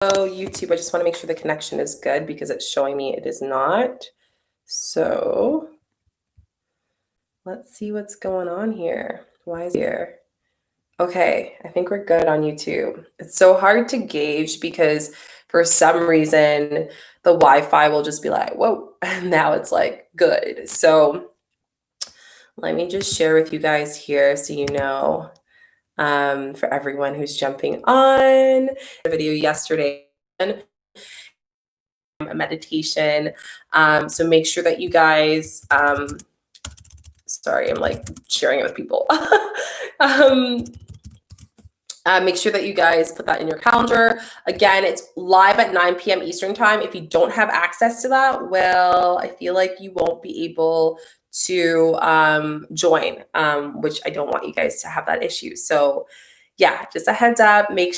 Oh, YouTube, I just want to make sure the connection is good because it's showing me it is not. So let's see what's going on here. Why is it here? Okay, I think we're good on YouTube. It's so hard to gauge because for some reason the Wi-Fi will just be like, whoa, and now it's like good. So let me just share with you guys here so you know, for everyone who's jumping on the video yesterday, a meditation. So make sure that you guys, sorry, I'm like sharing it with people. Make sure that you guys put that in your calendar. Again, it's live at 9 p.m. Eastern time. If you don't have access to that, well, I feel like you won't be able to join, which I don't want you guys to have that issue. So yeah, just a heads up, make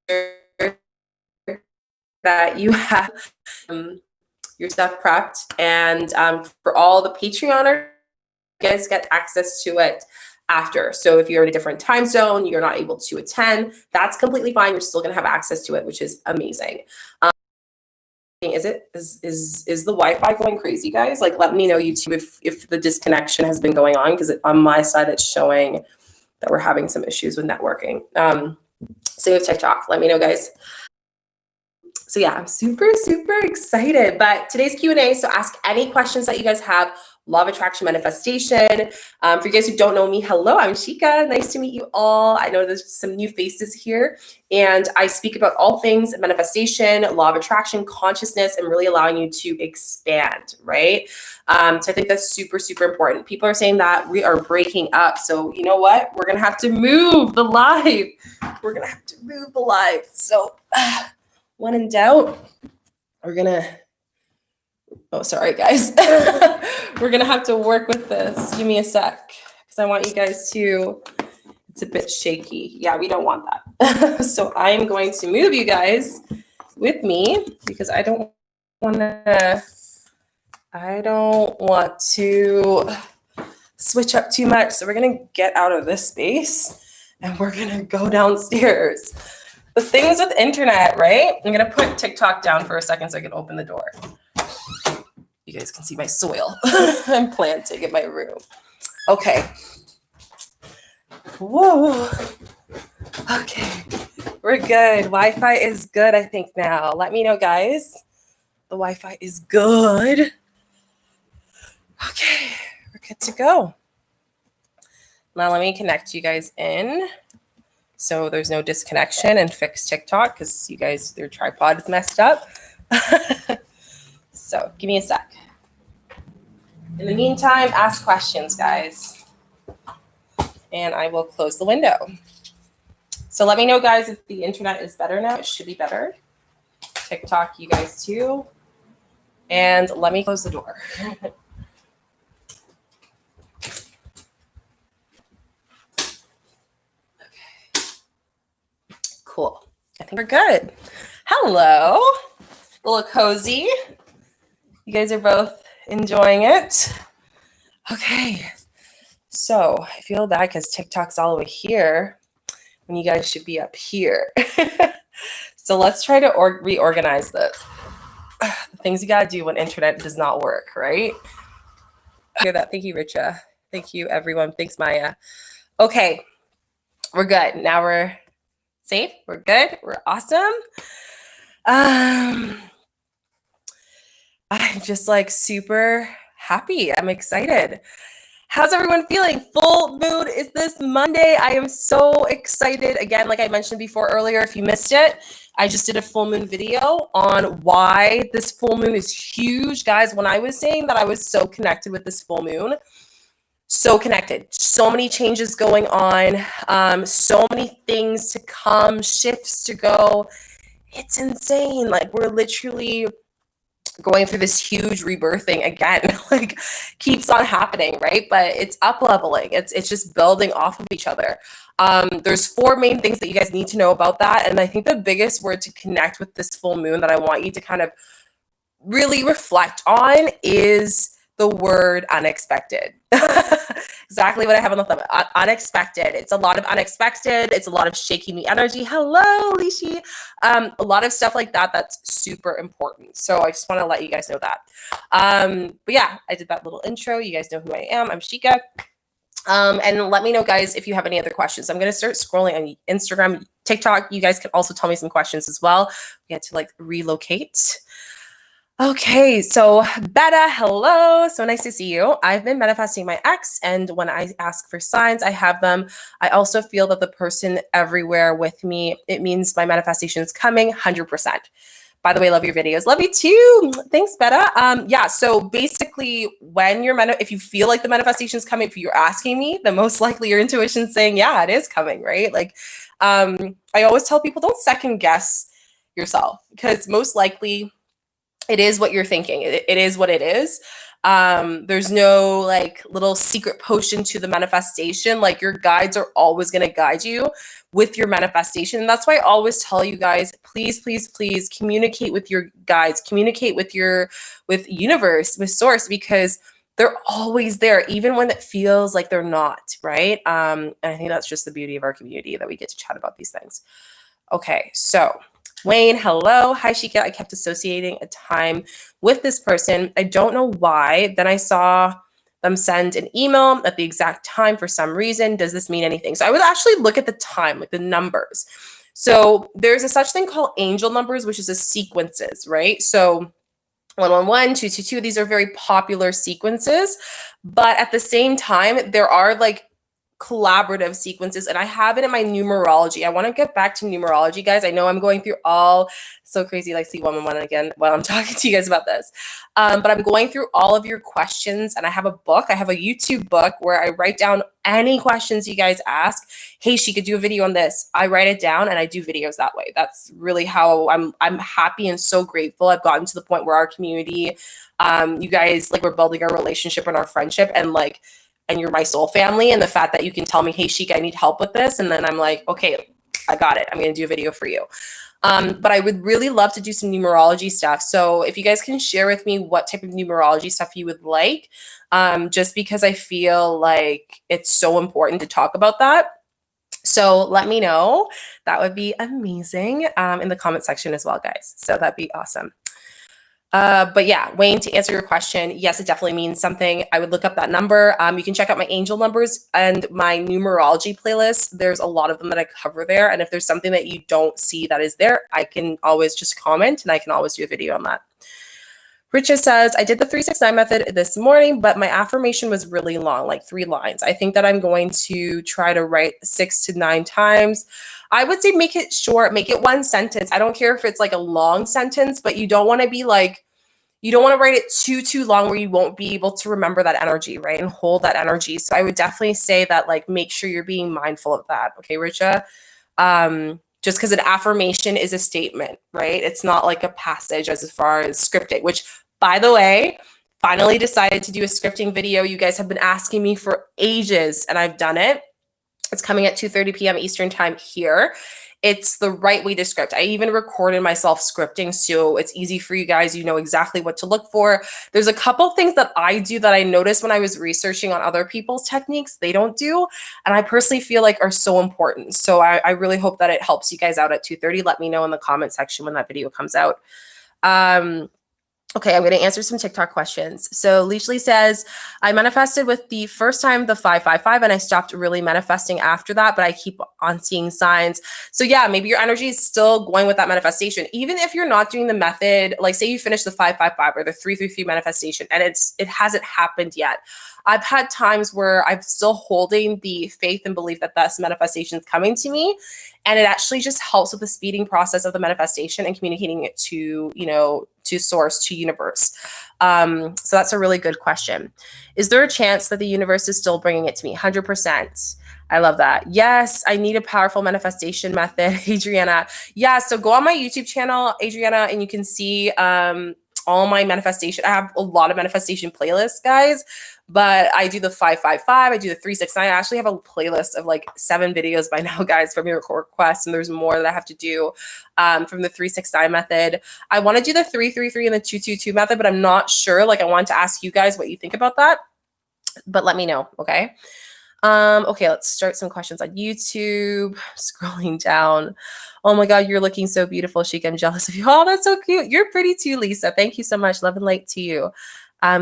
sure that you have your stuff prepped. And for all the Patreoners, you guys get access to it after. So if you're in a different time zone, you're not able to attend, that's completely fine. You're still going to have access to it, which is amazing. Is the Wi-Fi going crazy, guys? Like, let me know, YouTube, if the disconnection has been going on, because on my side it's showing that we're having some issues with networking. Same with TikTok. Let me know, guys. So yeah, I'm super excited. But today's Q&A, so ask any questions that you guys have. Law of attraction manifestation. For you guys who don't know me, hello, I'm Shika. Nice to meet you all. I know there's some new faces here, and I speak about all things manifestation, law of attraction, consciousness, and really allowing you to expand, right? So I think that's super important. People are saying that we are breaking up. So you know what? We're going to have to move the live. We're going to have to move the live. So when in doubt, we're going to, oh, sorry, guys. We're going to have to work with this. Give me a sec, because I want you guys to, it's a bit shaky. Yeah, we don't want that. So I'm going to move you guys with me because I don't want to switch up too much. So we're going to get out of this space and we're going to go downstairs. The things with internet, right? I'm going to put TikTok down for a second so I can open the door. You guys can see my soil I'm planting in my room. Okay. Whoa. Okay. We're good. Wi-Fi is good, I think, now. Let me know, guys. The Wi-Fi is good. Okay. We're good to go. Now let me connect you guys in so there's no disconnection and fix TikTok because you guys, their tripod is messed up. So give me a sec. In the meantime, ask questions, guys. And I will close the window. So let me know, guys, if the internet is better now. It should be better. TikTok, you guys too. And let me close the door. Okay. Cool. I think we're good. Hello. A little cozy. You guys are both enjoying it. Okay. So I feel bad because TikTok's all the way here when you guys should be up here. So let's try to reorganize this. The things you got to do when internet does not work, right? Hear that? Thank you, Richa. Thank you, everyone. Thanks, Maya. Okay. We're good. Now we're safe. We're good. We're awesome. I'm just like super happy. I'm excited. How's everyone feeling? Full moon is this Monday. I am so excited. Again, like I mentioned before earlier, if you missed it, I just did a full moon video on why this full moon is huge. Guys, when I was saying that I was so connected with this full moon, so connected, so many changes going on, so many things to come, shifts to go. It's insane. Like we're literally going through this huge rebirthing again, like keeps on happening, right? But it's up leveling. It's just building off of each other. There's 4 main things that you guys need to know about that. And I think the biggest word to connect with this full moon that I want you to kind of really reflect on is the word unexpected. Exactly what I have on the thumb. Unexpected. It's a lot of unexpected. It's a lot of shaking the energy. Hello, Lishi. A lot of stuff like that. That's super important. So I just want to let you guys know that. But yeah, I did that little intro. You guys know who I am. I'm Shika. And let me know, guys, if you have any other questions. I'm going to start scrolling on Instagram, TikTok. You guys can also tell me some questions as well. We had to like relocate. Okay, so Betta, hello. So nice to see you. I've been manifesting my ex, and when I ask for signs, I have them. I also feel that the person everywhere with me, it means my manifestation is coming 100%. By the way, love your videos. Love you too. Thanks, Betta. Yeah, so basically when you're if you feel like the manifestation is coming, if you're asking me, then most likely your intuition's saying, yeah, it is coming, right? Like, I always tell people, don't second guess yourself, because most likely it is what you're thinking. It is what it is. There's no like little secret potion to the manifestation. Like your guides are always going to guide you with your manifestation. And that's why I always tell you guys, please, please, please communicate with your guides, communicate with universe, with source, because they're always there, even when it feels like they're not, right? And I think that's just the beauty of our community, that we get to chat about these things. Okay, so Wayne, hello. Hi, Shika. I kept associating a time with this person. I don't know why. Then I saw them send an email at the exact time for some reason. Does this mean anything? So I would actually look at the time, like the numbers. So there's a such thing called angel numbers, which is a sequences, right? So 111, 222, these are very popular sequences. But at the same time, there are like collaborative sequences, and I have it in my numerology. I want to get back to numerology, guys. I know I'm going through all so crazy, like see 111 again while I'm talking to you guys about this. But I'm going through all of your questions, and I have a book. I have a YouTube book where I write down any questions you guys ask. Hey, she could do a video on this. I write it down and I do videos that way. That's really how I'm happy and so grateful. I've gotten to the point where our community, you guys, like, we're building our relationship and our friendship, and you're my soul family, and the fact that you can tell me, hey, Shika, I need help with this. And then I'm like, okay, I got it. I'm going to do a video for you. But I would really love to do some numerology stuff. So if you guys can share with me what type of numerology stuff you would like, just because I feel like it's so important to talk about that. So let me know. That would be amazing, in the comment section as well, guys. So that'd be awesome. But yeah, Wayne, to answer your question, yes, it definitely means something. I would look up that number. You can check out my angel numbers and my numerology playlist. There's a lot of them that I cover there. And if there's something that you don't see that is there, I can always just comment and I can always do a video on that. Richa says, I did the 369 method this morning, but my affirmation was really long, like 3 lines. I think that I'm going to try to write 6 to 9 times. I would say make it short, make it 1 sentence. I don't care if it's like a long sentence, but you don't want to be like, you don't want to write it too long where you won't be able to remember that energy, right? And hold that energy. So I would definitely say that, like, make sure you're being mindful of that. Okay, Richa? Just because an affirmation is a statement, right? It's not like a passage as far as scripting, which, by the way, finally decided to do a scripting video. You guys have been asking me for ages, and I've done it. It's coming at 2:30 p.m. Eastern time here. It's the right way to script. I even recorded myself scripting, so it's easy for you guys. You know exactly what to look for. There's a couple things that I do that I noticed when I was researching on other people's techniques they don't do, and I personally feel like are so important. So I really hope that it helps you guys out at 2:30. Let me know in the comment section when that video comes out. Okay, I'm going to answer some TikTok questions. So Leashley says, I manifested with the first time the 555, and I stopped really manifesting after that, but I keep on seeing signs. So yeah, maybe your energy is still going with that manifestation. Even if you're not doing the method, like say you finish the 555 or the 333 manifestation and it hasn't happened yet. I've had times where I'm still holding the faith and belief that this manifestation is coming to me. And it actually just helps with the speeding process of the manifestation and communicating it to, to source, to universe. So that's a really good question. Is there a chance that the universe is still bringing it to me? 100%. I love that. Yes, I need a powerful manifestation method, Adriana. Yeah, so go on my YouTube channel, Adriana, and you can see all my manifestation. I have a lot of manifestation playlists, guys, but I do the 555, I do the 369. I actually have a playlist of like 7 videos by now, guys, from your requests, and there's more that I have to do from the 369 method. I want to do the 333 and the 222 method, but I'm not sure. Like, I want to ask you guys what you think about that, but let me know, okay? Okay, let's start some questions on YouTube. Scrolling down. Oh my God, you're looking so beautiful, Shika. I'm jealous of you. Oh, that's so cute. You're pretty too, Lisa. Thank you so much. Love and light to you.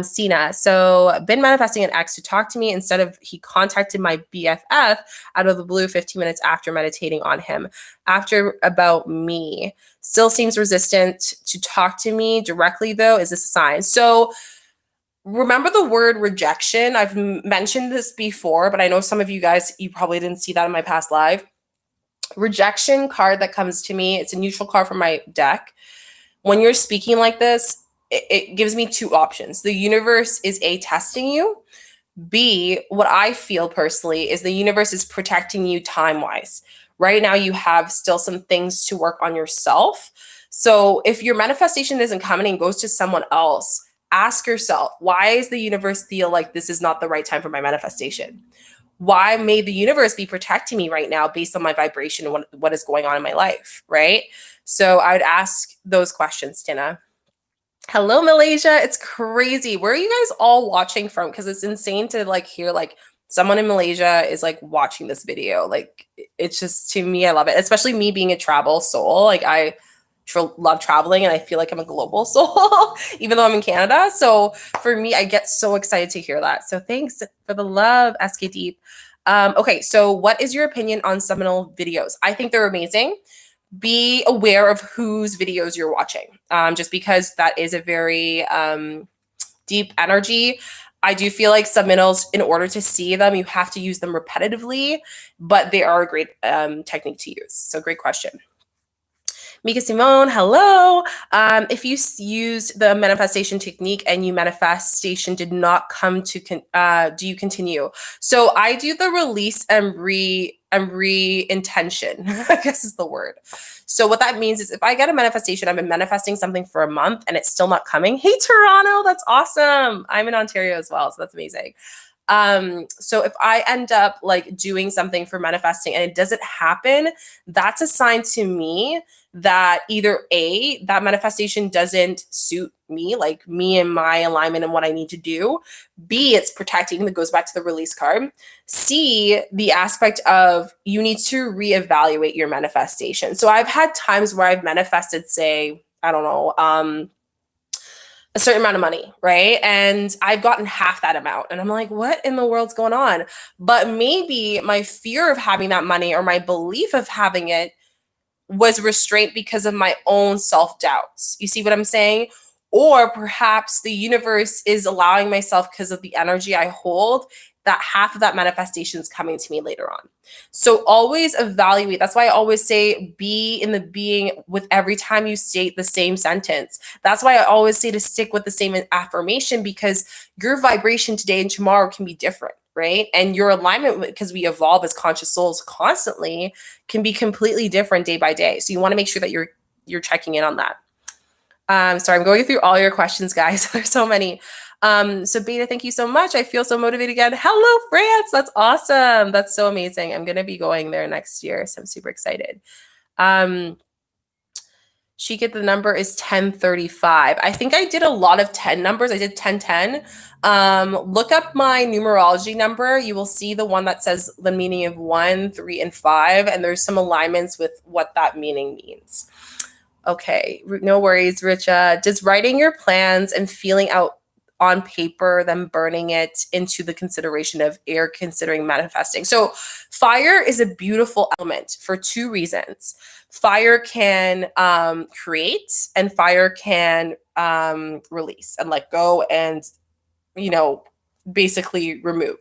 Sina. So, been manifesting an ex to talk to me. Instead of, he contacted my BFF out of the blue 15 minutes after meditating on him. After about me. Still seems resistant to talk to me directly, though. Is this a sign? So, remember the word rejection. I've mentioned this before, but I know some of you guys, you probably didn't see that in my past live. Rejection card that comes to me, it's a neutral card from my deck. When you're speaking like this, it gives me 2 options. The universe is A, testing you. B, what I feel personally is the universe is protecting you time-wise. Right now, you have still some things to work on yourself. So if your manifestation isn't coming and goes to someone else, ask yourself, why is the universe feel like this is not the right time for my manifestation? Why may the universe be protecting me right now based on my vibration and what is going on in my life, right? So I would ask those questions, Tina. Hello, Malaysia. It's crazy. Where are you guys all watching from? Because it's insane to like hear like someone in Malaysia is like watching this video. Like, it's just, to me, I love it. Especially me being a travel soul. Like, I love traveling and I feel like I'm a global soul, even though I'm in Canada. So for me, I get so excited to hear that. So thanks for the love, SK Deep. Okay, so what is your opinion on seminal videos? I think they're amazing. Be aware of whose videos you're watching, just because that is a very deep energy. I do feel like subliminals, in order to see them, you have to use them repetitively, but they are a great technique to use. So great question. Mika Simone, hello. If you used the manifestation technique and your manifestation did not come to, do you continue? So I do the release and re-intention, I guess is the word. So what that means is if I get a manifestation, I've been manifesting something for a month and it's still not coming. Hey, Toronto, that's awesome. I'm in Ontario as well, so that's amazing. So if I end up like doing something for manifesting and it doesn't happen, that's a sign to me that either A, that manifestation doesn't suit me, like me and my alignment and what I need to do. B, it's protecting, that goes back to the release card. C, the aspect of you need to reevaluate your manifestation. So I've had times where I've manifested, say, I don't know, a certain amount of money, right? And I've gotten half that amount. And I'm like, what in the world's going on? But maybe my fear of having that money or my belief of having it was restraint because of my own self-doubts. You see what I'm saying? Or perhaps the universe is allowing myself, because of the energy I hold, that half of that manifestation is coming to me later on. So always evaluate. That's why I always say be in the being with every time you state the same sentence. That's why I always say to stick with the same affirmation, because your vibration today and tomorrow can be different, right? And your alignment, because we evolve as conscious souls constantly, can be completely different day by day. So you want to make sure that you're checking in on that. Sorry, I'm going through all your questions, guys. There's so many. So Beta, thank you so much. I feel so motivated again. Hello, France. That's awesome. That's so amazing. I'm going to be going there next year, so I'm super excited. Shika, the number is 1035. I think I did a lot of 10 numbers. I did 1010. Look up my numerology number. You will see the one that says the meaning of 1, 3, and 5, and there's some alignments with what that meaning means. Okay, no worries, Richa. Does writing your plans and feeling out on paper, then burning it into the consideration of air, considering manifesting? So fire is a beautiful element for 2 reasons. Fire can create, and fire can release and let go and, basically remove.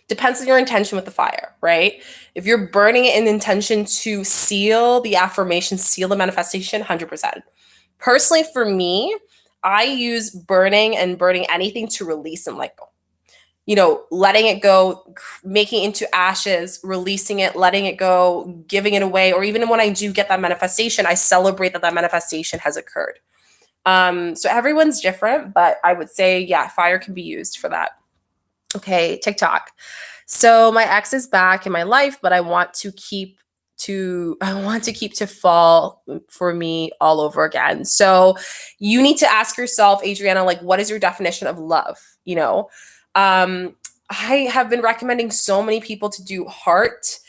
Depends on your intention with the fire, right? If you're burning it in intention to seal the affirmation, seal the manifestation, 100%. Personally, for me, I use burning anything to release and let go. Letting it go, making it into ashes, releasing it, letting it go, giving it away. Or even when I do get that manifestation, I celebrate that manifestation has occurred, So everyone's different, but I would say, yeah, fire can be used for that. Okay, TikTok. So my ex is back in my life, but I want to keep to fall for me all over again. So you need to ask yourself, Adriana, like, what is your definition of love? You know, I have been recommending so many people to do heart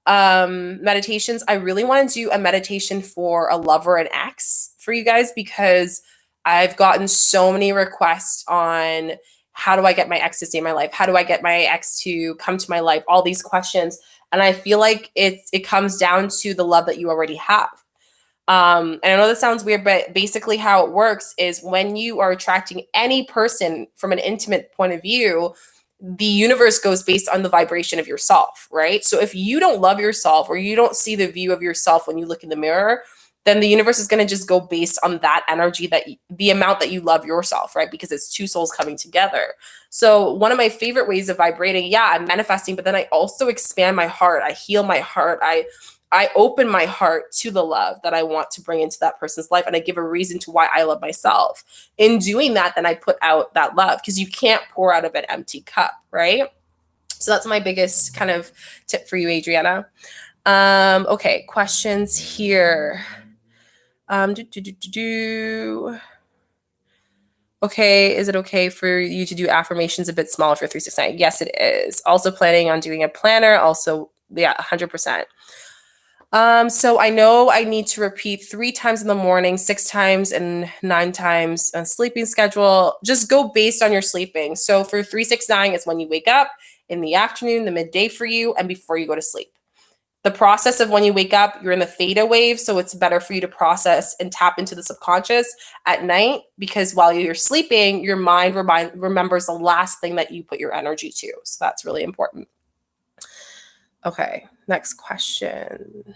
meditations. I really want to do a meditation for a lover and ex for you guys, because I've gotten so many requests on how do I get my ex to stay in my life? How do I get my ex to come to my life? All these questions. And I feel like it comes down to the love that you already have. And I know this sounds weird, but basically how it works is when you are attracting any person from an intimate point of view, the universe goes based on the vibration of yourself, right? So if you don't love yourself, or you don't see the view of yourself when you look in the mirror, then the universe is going to just go based on that energy, that the amount that you love yourself, right? Because it's two souls coming together. So one of my favorite ways of vibrating, yeah, I'm manifesting, but then I also expand my heart. I heal my heart. I open my heart to the love that I want to bring into that person's life. And I give a reason to why I love myself. In doing that, then I put out that love, because you can't pour out of an empty cup, right? So that's my biggest kind of tip for you, Adriana. Okay, questions here. Okay, is it okay for you to do affirmations a bit smaller for 369? Yes, it is. Also planning on doing a planner. Also, yeah, 100%. So I know I need to repeat 3 times in the morning, 6 times, and 9 times on sleeping schedule. Just go based on your sleeping. So for 369, it's when you wake up, in the afternoon, the midday for you, and before you go to sleep. The process of when you wake up, you're in the theta wave, so it's better for you to process and tap into the subconscious at night, because while you're sleeping, your mind remembers the last thing that you put your energy to. So that's really important. Okay, next question.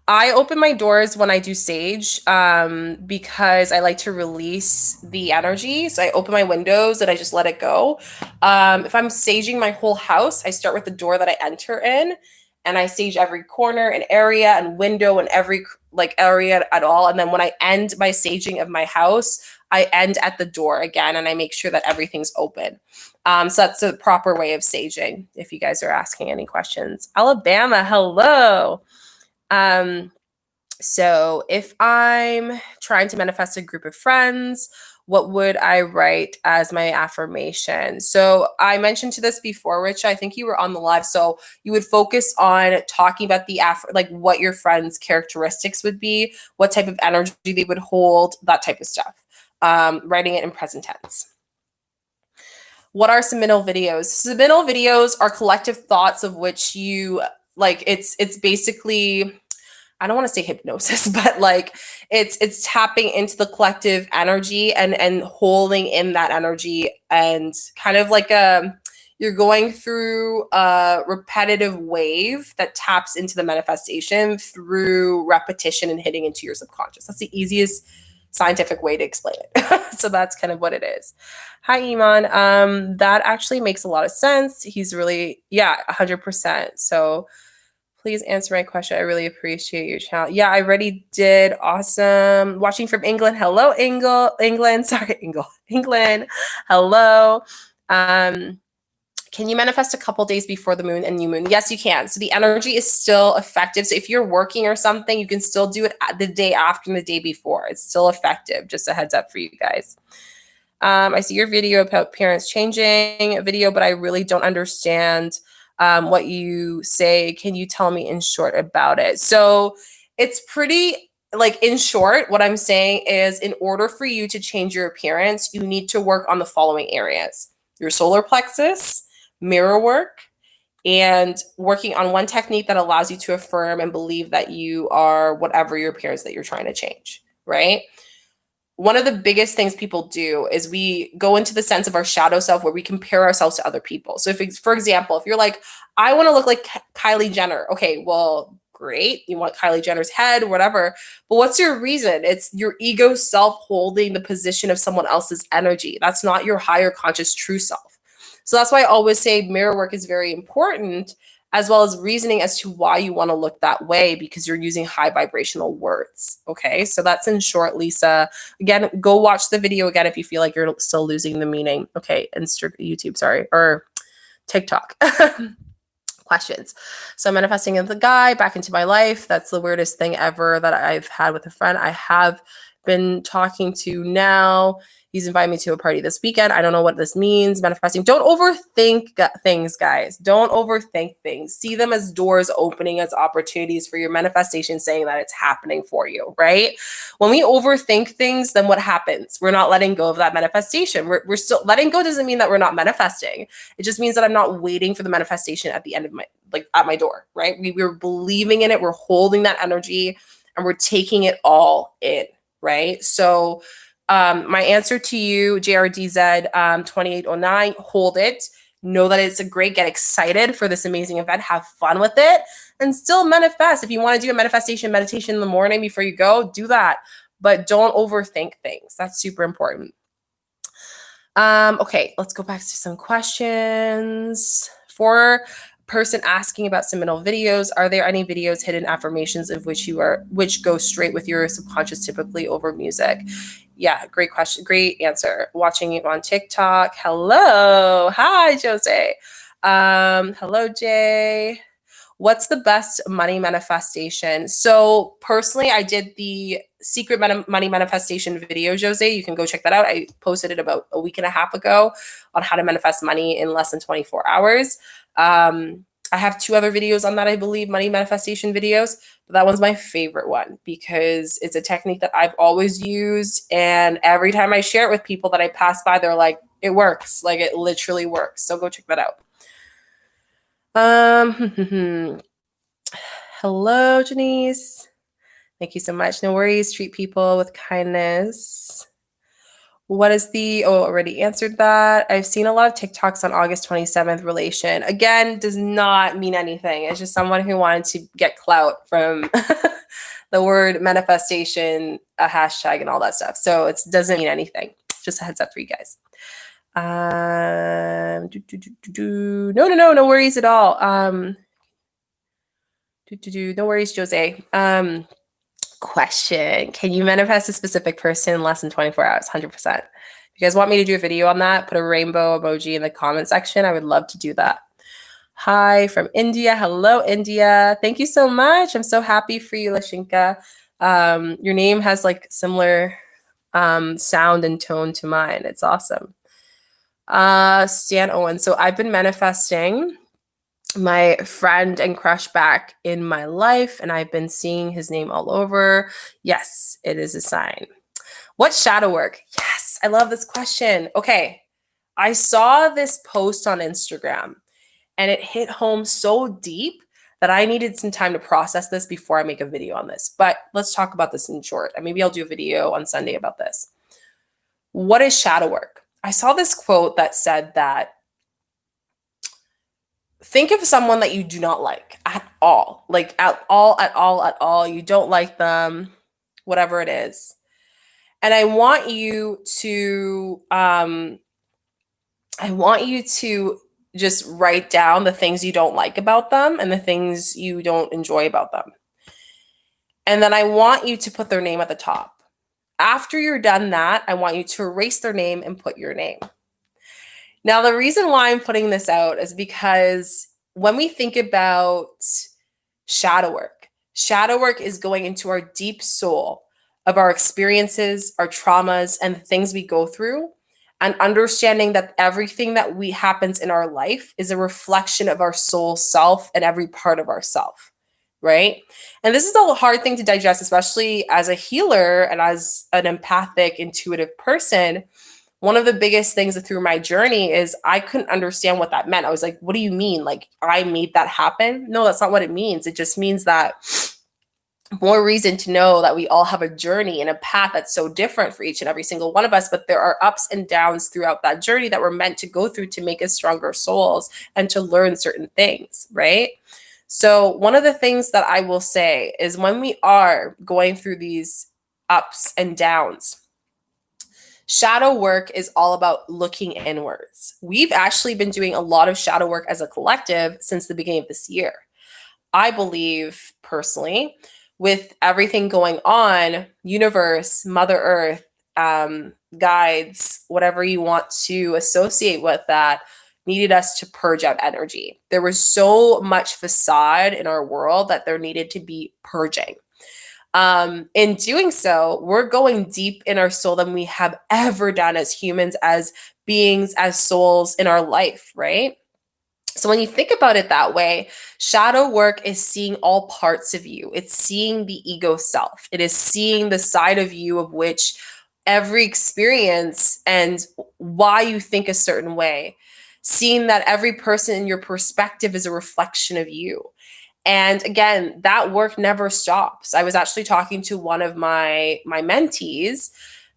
I open my doors when I do sage, because I like to release the energy. So I open my windows and I just let it go. If I'm saging my whole house, I start with the door that I enter in, and I sage every corner and area and window and every like area at all. And then when I end my saging of my house, I end at the door again, and I make sure that everything's open. So that's the proper way of saging, if you guys are asking any questions. Alabama, hello. So if I'm trying to manifest a group of friends, what would I write as my affirmation? So I mentioned to this before, Rich, I think you were on the live. So you would focus on talking about like what your friends' characteristics would be, what type of energy they would hold, that type of stuff. Writing it in present tense. What are subliminal videos? Subliminal videos are collective thoughts of which you like. It's basically, I don't want to say hypnosis, but like it's tapping into the collective energy and holding in that energy, and kind of like you're going through a repetitive wave that taps into the manifestation through repetition and hitting into your subconscious. That's the easiest scientific way to explain it. So that's kind of what it is. Hi, Iman. That actually makes a lot of sense. He's really, yeah, 100%. So please answer my question. I really appreciate your channel. Yeah, I already did. Awesome. Watching from England. Hello, England. Sorry, England. Hello. Can you manifest a couple days before the moon and new moon? Yes, you can. So the energy is still effective. So if you're working or something, you can still do it the day after and the day before. It's still effective. Just a heads up for you guys. I see your video about parents changing video, but I really don't understand what you say. Can you tell me in short about it? So it's pretty, like, in short, what I'm saying is, in order for you to change your appearance, you need to work on the following areas: your solar plexus, mirror work, and working on one technique that allows you to affirm and believe that you are whatever your appearance that you're trying to change, right? One of the biggest things people do is we go into the sense of our shadow self, where we compare ourselves to other people. So if, for example, if you're like, I want to look like Kylie Jenner. Okay, well, great. You want Kylie Jenner's head, whatever. But what's your reason? It's your ego self holding the position of someone else's energy. That's not your higher conscious true self. So that's why I always say mirror work is very important, as well as reasoning as to why you want to look that way because you're using high vibrational words. Okay, so that's in short, Lisa. Again, go watch the video again if you feel like you're still losing the meaning. Okay, YouTube, sorry, or TikTok. Questions. So I'm manifesting the guy back into my life. That's the weirdest thing ever that I've had with a friend. I have been talking to now. He's invited me to a party this weekend. I don't know what this means. Manifesting. Don't overthink things, guys. Don't overthink things. See them as doors opening, as opportunities for your manifestation, saying that it's happening for you, right? When we overthink things, then what happens? We're not letting go of that manifestation. We're still letting go doesn't mean that we're not manifesting. It just means that I'm not waiting for the manifestation at the end of my, like at my door, right? We're believing in it. We're holding that energy and we're taking it all in, right? So my answer to you, JRDZ 2809, hold it. Know that it's a great, get excited for this amazing event, have fun with it, and still manifest. If you want to do a manifestation meditation in the morning before you go, do that. But don't overthink things. That's super important. Okay, let's go back to some questions. For person asking about subliminal videos, are there any videos, hidden affirmations of which go straight with your subconscious, typically over music? Yeah, great question. Great answer. Watching you on TikTok. Hello. Hi, Jose. Hello, Jay. What's the best money manifestation? So personally, I did the secret money manifestation video, Jose. You can go check that out. I posted it about a week and a half ago on how to manifest money in less than 24 hours. I have 2 other videos on that, I believe, money manifestation videos, but that one's my favorite one because it's a technique that I've always used. And every time I share it with people that I pass by, they're like, it works. Like it literally works. So go check that out. Hello, Janice. Thank you so much. No worries. Treat people with kindness. What is already answered that. I've seen a lot of TikToks on August 27th relation. Again, does not mean anything. It's just someone who wanted to get clout from the word manifestation, a hashtag and all that stuff. So it doesn't mean anything. Just a heads up for you guys. No worries at all. No worries, Jose. Question. Can you manifest a specific person in less than 24 hours? 100%. If you guys want me to do a video on that, put a rainbow emoji in the comment section. I would love to do that. Hi from India. Hello, India. Thank you so much. I'm so happy for you, Lashinka. Your name has like similar sound and tone to mine. It's awesome. Stan Owen. So I've been manifesting my friend and crush back in my life, and I've been seeing his name all over. Yes, it is a sign. What shadow work? Yes, I love this question. Okay, I saw this post on Instagram, and it hit home so deep that I needed some time to process this before I make a video on this. But let's talk about this in short, and maybe I'll do a video on Sunday about this. What is shadow work? I saw this quote that said that think of someone that you do not like at all, like at all. You don't like them, whatever it is. And I want you to just write down the things you don't like about them and the things you don't enjoy about them. And then I want you to put their name at the top. After you're done that, I want you to erase their name and put your name. Now, the reason why I'm putting this out is because when we think about shadow work is going into our deep soul of our experiences, our traumas, and the things we go through, and understanding that everything that happens in our life is a reflection of our soul self and every part of ourself, right? And this is a hard thing to digest, especially as a healer and as an empathic, intuitive person. One of the biggest things through my journey is I couldn't understand what that meant. I was like, what do you mean? Like, I made that happen? No, that's not what it means. It just means that more reason to know that we all have a journey and a path that's so different for each and every single one of us, but there are ups and downs throughout that journey that we're meant to go through to make us stronger souls and to learn certain things, right? So one of the things that I will say is when we are going through these ups and downs, Shadow work is all about looking inwards. We've actually been doing a lot of shadow work as a collective since the beginning of this year. I believe personally, with everything going on, universe, Mother Earth, guides, whatever you want to associate with that, needed us to purge out energy. There was so much facade in our world that there needed to be purging. In doing so, we're going deep in our soul than we have ever done as humans, as beings, as souls in our life, right? So when you think about it that way, shadow work is seeing all parts of you. It's seeing the ego self. It is seeing the side of you of which every experience and why you think a certain way. Seeing that every person in your perspective is a reflection of you. And again, that work never stops. I was actually talking to one of my mentees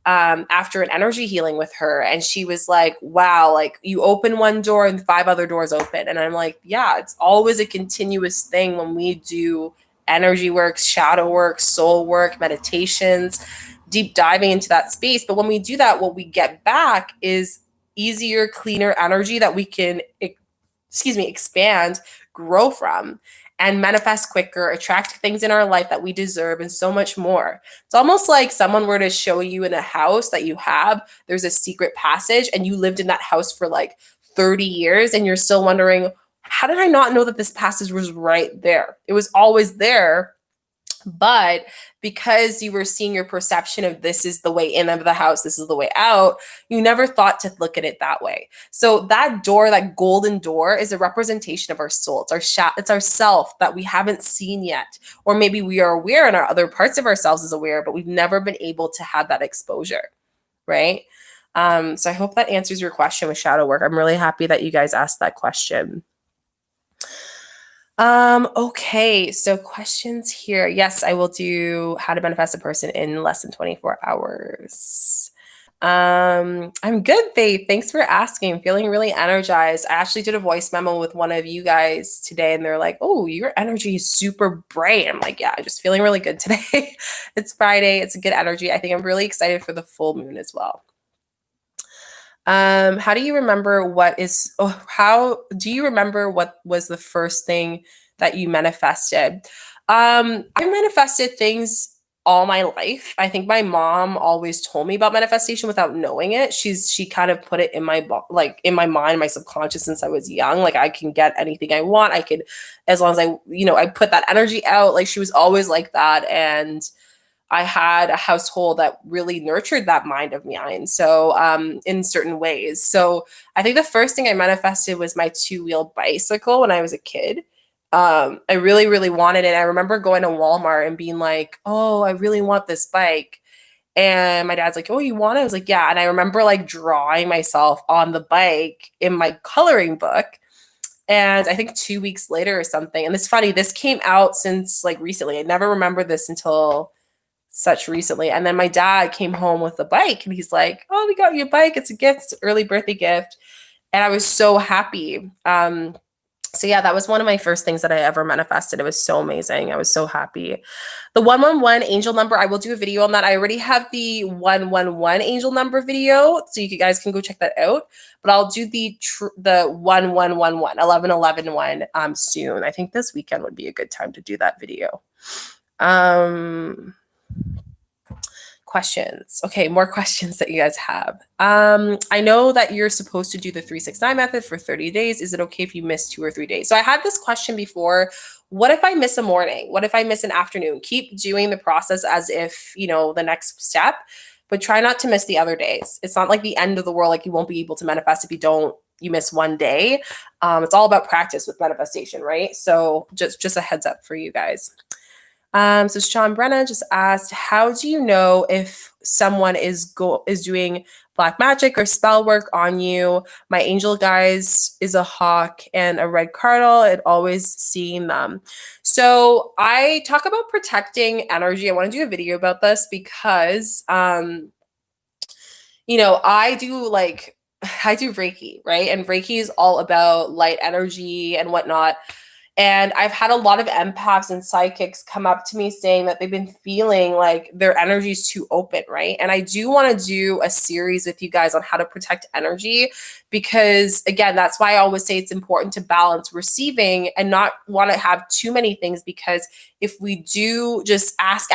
after an energy healing with her, and she was like, wow, like you open one door and 5 other doors open. And I'm like, yeah, it's always a continuous thing when we do energy work, shadow work, soul work, meditations, deep diving into that space. But when we do that, what we get back is easier, cleaner energy that we can expand, grow from, and manifest quicker, attract things in our life that we deserve, and so much more. It's almost like someone were to show you in a house that you have, there's a secret passage, and you lived in that house for like 30 years, and you're still wondering, how did I not know that this passage was right there? It was always there. But because you were seeing your perception of this is the way in of the house, this is the way out, you never thought to look at it that way. So that door, that golden door, is a representation of our soul. It's our self that we haven't seen yet, or maybe we are aware and our other parts of ourselves is aware, but we've never been able to have that exposure, right? So I hope that answers your question with shadow work. I'm really happy that you guys asked that question. Okay, so questions here. Yes, I will do how to manifest a person in less than 24 hours. I'm good, Faith. Thanks for asking. I'm feeling really energized. I actually did a voice memo with one of you guys today, and they're like, oh, your energy is super bright. I'm like, yeah, I'm just feeling really good today. It's Friday. It's a good energy. I think I'm really excited for the full moon as well. How do you remember how do you remember what was the first thing that you manifested? I manifested things all my life. I think my mom always told me about manifestation without knowing it. She kind of put it in in my mind, my subconscious since I was young. Like I can get anything I want. I could, as long as I put that energy out. Like she was always like that. And I had a household that really nurtured that mind of mine. So, in certain ways. So, I think the first thing I manifested was my 2-wheel bicycle when I was a kid. I really, really wanted it. I remember going to Walmart and being like, oh, I really want this bike. And my dad's like, oh, you want it? I was like, yeah. And I remember like drawing myself on the bike in my coloring book. And I think 2 weeks later or something. And it's funny, this came out since like recently. I never remembered this until such recently. And then my dad came home with a bike and he's like, oh, we got you a bike. It's a gift. It's an early birthday gift. And I was so happy. So yeah, that was one of my first things that I ever manifested. It was so amazing. I was so happy. The 111 angel number, I will do a video on that. I already have the 111 angel number video, so you guys can go check that out. But I'll do the 1111 one soon. I think this weekend would be a good time to do that video. Questions. Okay, more questions that you guys have. I know that you're supposed to do the 369 method for 30 days. Is it okay if you miss 2 or 3 days? So I had this question before. What if I miss a morning? What if I miss an afternoon? Keep doing the process as if, the next step, but try not to miss the other days. It's not like the end of the world. Like you won't be able to manifest if you miss one day. It's all about practice with manifestation, right? So just a heads up for you guys. So Sean Brenna just asked, how do you know if someone is doing black magic or spell work on you? My angel guys is a hawk and a red cardinal, and always seeing them. So I talk about protecting energy. I want to do a video about this because, I do Reiki, right? And Reiki is all about light energy and whatnot. And I've had a lot of empaths and psychics come up to me saying that they've been feeling like their energy is too open, right? And I do want to do a series with you guys on how to protect energy, because again, that's why I always say it's important to balance receiving and not want to have too many things, because if we do just ask,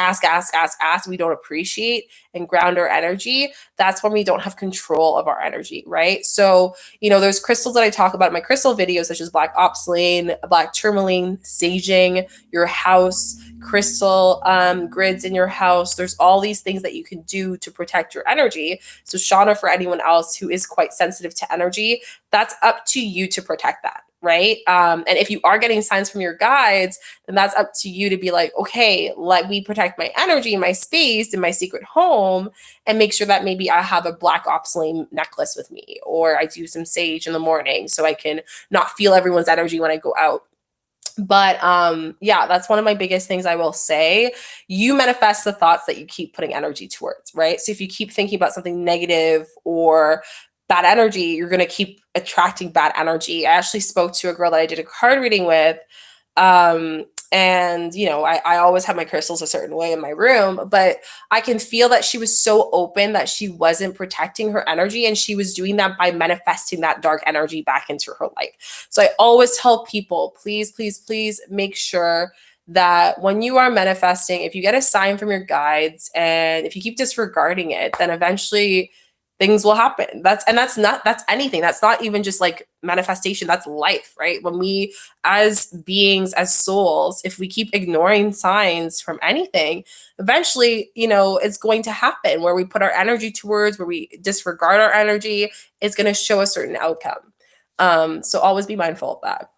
we don't appreciate and ground our energy, that's when we don't have control of our energy, right? So, there's crystals that I talk about in my crystal videos, such as black opaline, black tourmaline, saging your house, crystal grids in your house. There's all these things that you can do to protect your energy. So Shauna, for anyone else who is quite sensitive to energy, that's up to you to protect that, right? And if you are getting signs from your guides, then that's up to you to be like, okay, let me protect my energy, my space, in my secret home, and make sure that maybe I have a black opaline necklace with me, or I do some sage in the morning so I can not feel everyone's energy when I go out. But yeah, that's one of my biggest things I will say. You manifest the thoughts that you keep putting energy towards, right? So if you keep thinking about something negative or bad energy, you're going to keep attracting bad energy. I actually spoke to a girl that I did a card reading with. And I always have my crystals a certain way in my room, but I can feel that she was so open that she wasn't protecting her energy, and she was doing that by manifesting that dark energy back into her life. So I always tell people, please, please, please make sure that when you are manifesting, if you get a sign from your guides and if you keep disregarding it, then eventually things will happen. That's anything. That's not even just like manifestation. That's life, right? When we, as beings, as souls, if we keep ignoring signs from anything, eventually, it's going to happen. Where we put our energy towards, where we disregard our energy, it's going to show a certain outcome. So always be mindful of that.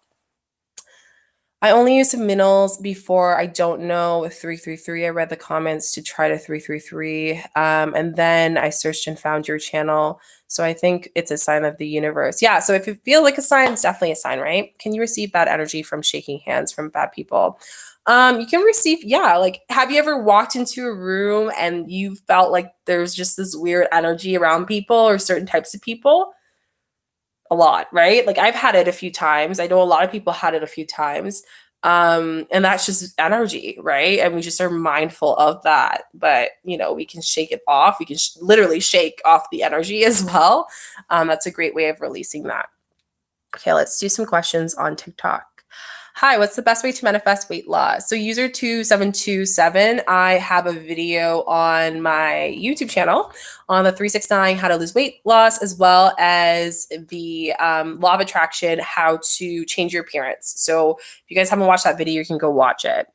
I only use subliminals before I don't know 333. I read the comments to try to 333. And then I searched and found your channel. So I think it's a sign of the universe. Yeah. So if you feel like a sign, it's definitely a sign, right? Can you receive bad energy from shaking hands from bad people? You can receive, yeah. Like, have you ever walked into a room and you felt like there's just this weird energy around people or certain types of people? A lot, right? Like I've had it a few times. I know a lot of people had it a few times. And that's just energy, right? And we just are mindful of that. But, we can shake it off. We can literally shake off the energy as well. That's a great way of releasing that. Okay, let's do some questions on TikTok. Hi, what's the best way to manifest weight loss? So user 2727, I have a video on my YouTube channel on the 369 how to lose weight loss, as well as the law of attraction, how to change your appearance. So if you guys haven't watched that video, you can go watch it.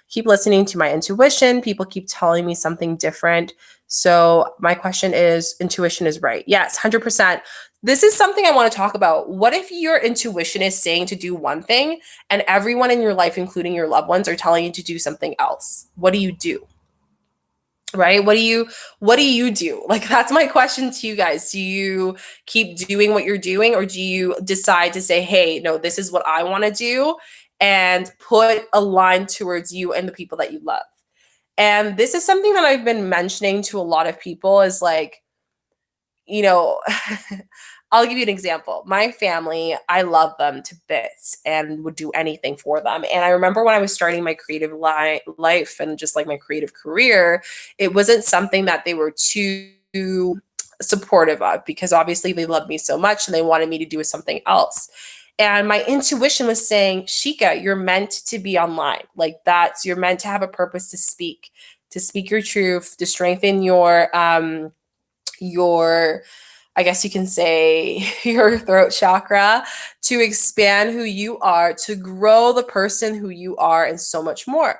Keep listening to my intuition. People keep telling me something different. So my question is, intuition is right? Yes, 100%. This is something I want to talk about. What if your intuition is saying to do one thing and everyone in your life, including your loved ones, are telling you to do something else? What do you do? Right? What do you do? Like, that's my question to you guys. Do you keep doing what you're doing, or do you decide to say, hey, no, this is what I want to do, and put a line towards you and the people that you love? And this is something that I've been mentioning to a lot of people, is like, I'll give you an example. My family, I love them to bits and would do anything for them. And I remember when I was starting my creative life and just like my creative career, it wasn't something that they were too supportive of, because obviously they loved me so much and they wanted me to do something else. And my intuition was saying, Shika, you're meant to be online. Like, you're meant to have a purpose to speak your truth, to strengthen your I guess you can say your throat chakra, to expand who you are, to grow the person who you are, and so much more.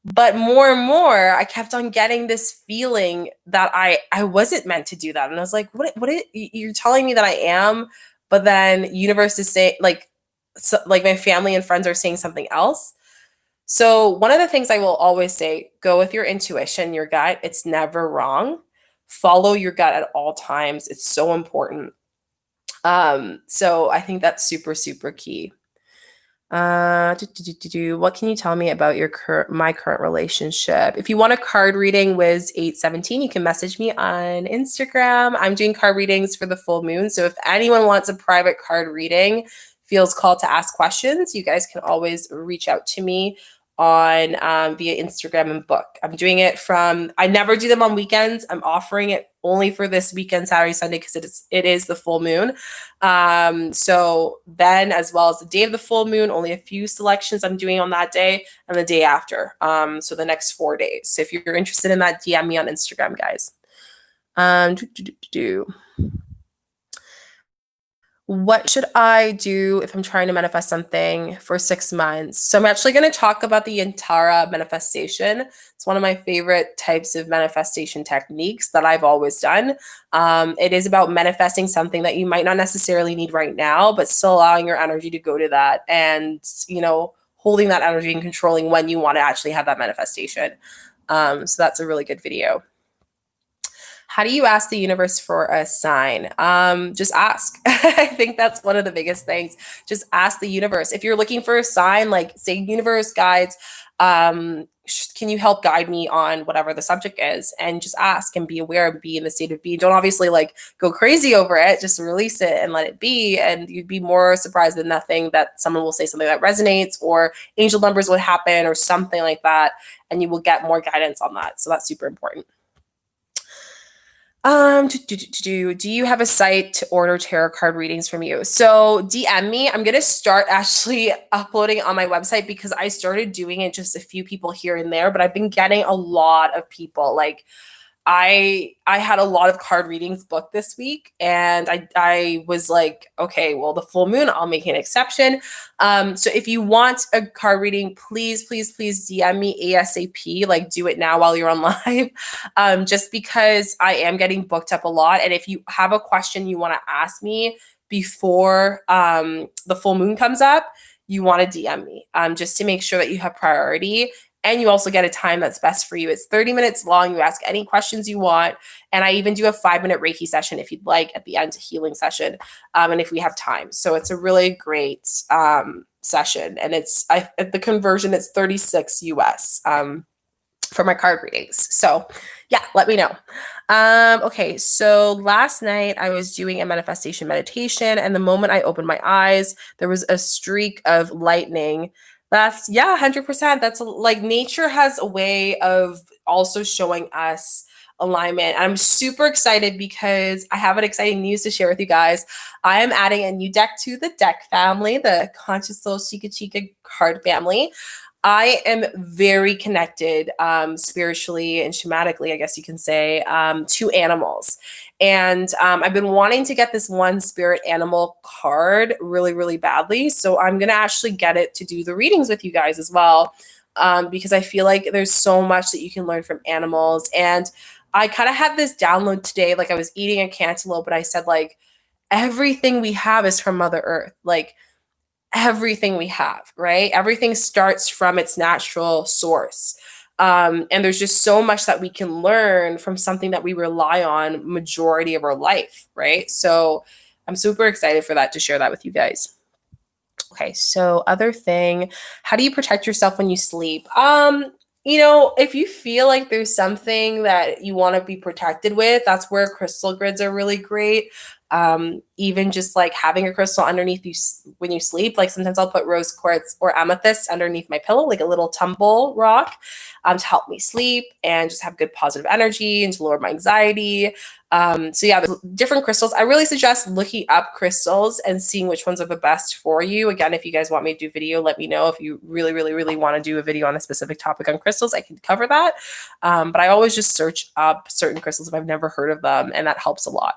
But more and more, I kept on getting this feeling that I wasn't meant to do that. And I was like, you're telling me that I am, but then universe is saying, like my family and friends are saying something else. So one of the things I will always say, go with your intuition, your gut. It's never wrong. Follow your gut at all times. It's so important. So I think that's super, super key. What can you tell me about my current relationship? If you want a card reading, Wiz817, you can message me on Instagram. I'm doing card readings for the full moon. So if anyone wants a private card reading, feels called to ask questions, you guys can always reach out to me on via Instagram and book. I'm doing it I never do them on weekends. I'm offering it only for this weekend, Saturday, Sunday, because it is the full moon. So then, as well as the day of the full moon, only a few selections I'm doing on that day and the day after. So the next 4 days. So if you're interested in that, DM me on Instagram, guys. What should I do if I'm trying to manifest something for 6 months? So I'm actually going to talk about the Yantara manifestation. It's one of my favorite types of manifestation techniques that I've always done. It is about manifesting something that you might not necessarily need right now, but still allowing your energy to go to that and, holding that energy and controlling when you want to actually have that manifestation. So that's a really good video. How do you ask the universe for a sign? Just ask. I think that's one of the biggest things. Just ask the universe. If you're looking for a sign, like say universe guides, can you help guide me on whatever the subject is? And just ask and be aware and be in the state of being. Don't obviously like go crazy over it. Just release it and let it be. And you'd be more surprised than nothing that someone will say something that resonates, or angel numbers would happen or something like that. And you will get more guidance on that. So that's super important. Do you have a site to order tarot card readings from you? So DM me. I'm going to start actually uploading on my website because I started doing it just a few people here and there, but I've been getting a lot of people. Like I had a lot of card readings booked this week, and I was like, okay, well, the full moon, I'll make an exception. So if you want a card reading, please DM me ASAP. Like do it now while you're on live, just because I am getting booked up a lot. And if you have a question you want to ask me before the full moon comes up, you want to DM me just to make sure that you have priority. And you also get a time that's best for you. It's 30 minutes long. You ask any questions you want. And I even do a 5-minute Reiki session if you'd like at the end, a healing session. And if we have time. So it's a really great session. And the conversion, it's 36 US for my card readings. So yeah, let me know. Okay, so last night I was doing a manifestation meditation, and the moment I opened my eyes, there was a streak of lightning. That's 100%. That's like nature has a way of also showing us alignment. I'm super excited because I have an exciting news to share with you guys. I am adding a new deck to the deck family, the Conscious Soul Chica card family. I am very connected spiritually and shamanically, I guess you can say, to animals. And I've been wanting to get this one spirit animal card really, really badly. So I'm going to actually get it to do the readings with you guys as well, because I feel like there's so much that you can learn from animals. And I kind of had this download today. Like I was eating a cantaloupe, but I said, like, everything we have is from Mother Earth. Like, everything we have, right? Everything starts from its natural source. And there's just so much that we can learn from something that we rely on majority of our life, right? So I'm super excited for that, to share that with you guys. Okay, so other thing, how do you protect yourself when you sleep? If you feel like there's something that you want to be protected with, that's where crystal grids are really great. Even just like having a crystal underneath you when you sleep, like sometimes I'll put rose quartz or amethyst underneath my pillow, like a little tumble rock, to help me sleep and just have good positive energy and to lower my anxiety. So yeah, there's different crystals. I really suggest looking up crystals and seeing which ones are the best for you. Again, if you guys want me to do video, let me know. If you really, really, really want to do a video on a specific topic on crystals, I can cover that. But I always just search up certain crystals if I've never heard of them, and that helps a lot.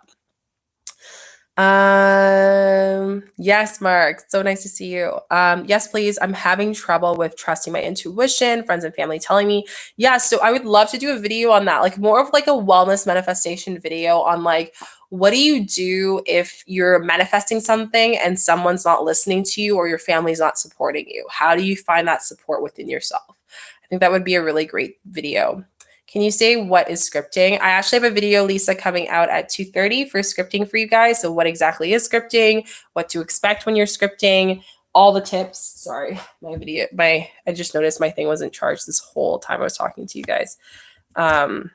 Yes, Mark. So nice to see you. Yes, please. I'm having trouble with trusting my intuition, friends and family telling me. Yeah, so I would love to do a video on that, like more of like a wellness manifestation video on like, what do you do if you're manifesting something and someone's not listening to you or your family's not supporting you? How do you find that support within yourself? I think that would be a really great video. Can you say what is scripting? I actually have a video, Lisa, coming out at 2:30 for scripting for you guys. So what exactly is scripting, what to expect when you're scripting, all the tips. Sorry, I just noticed my thing wasn't charged this whole time I was talking to you guys. And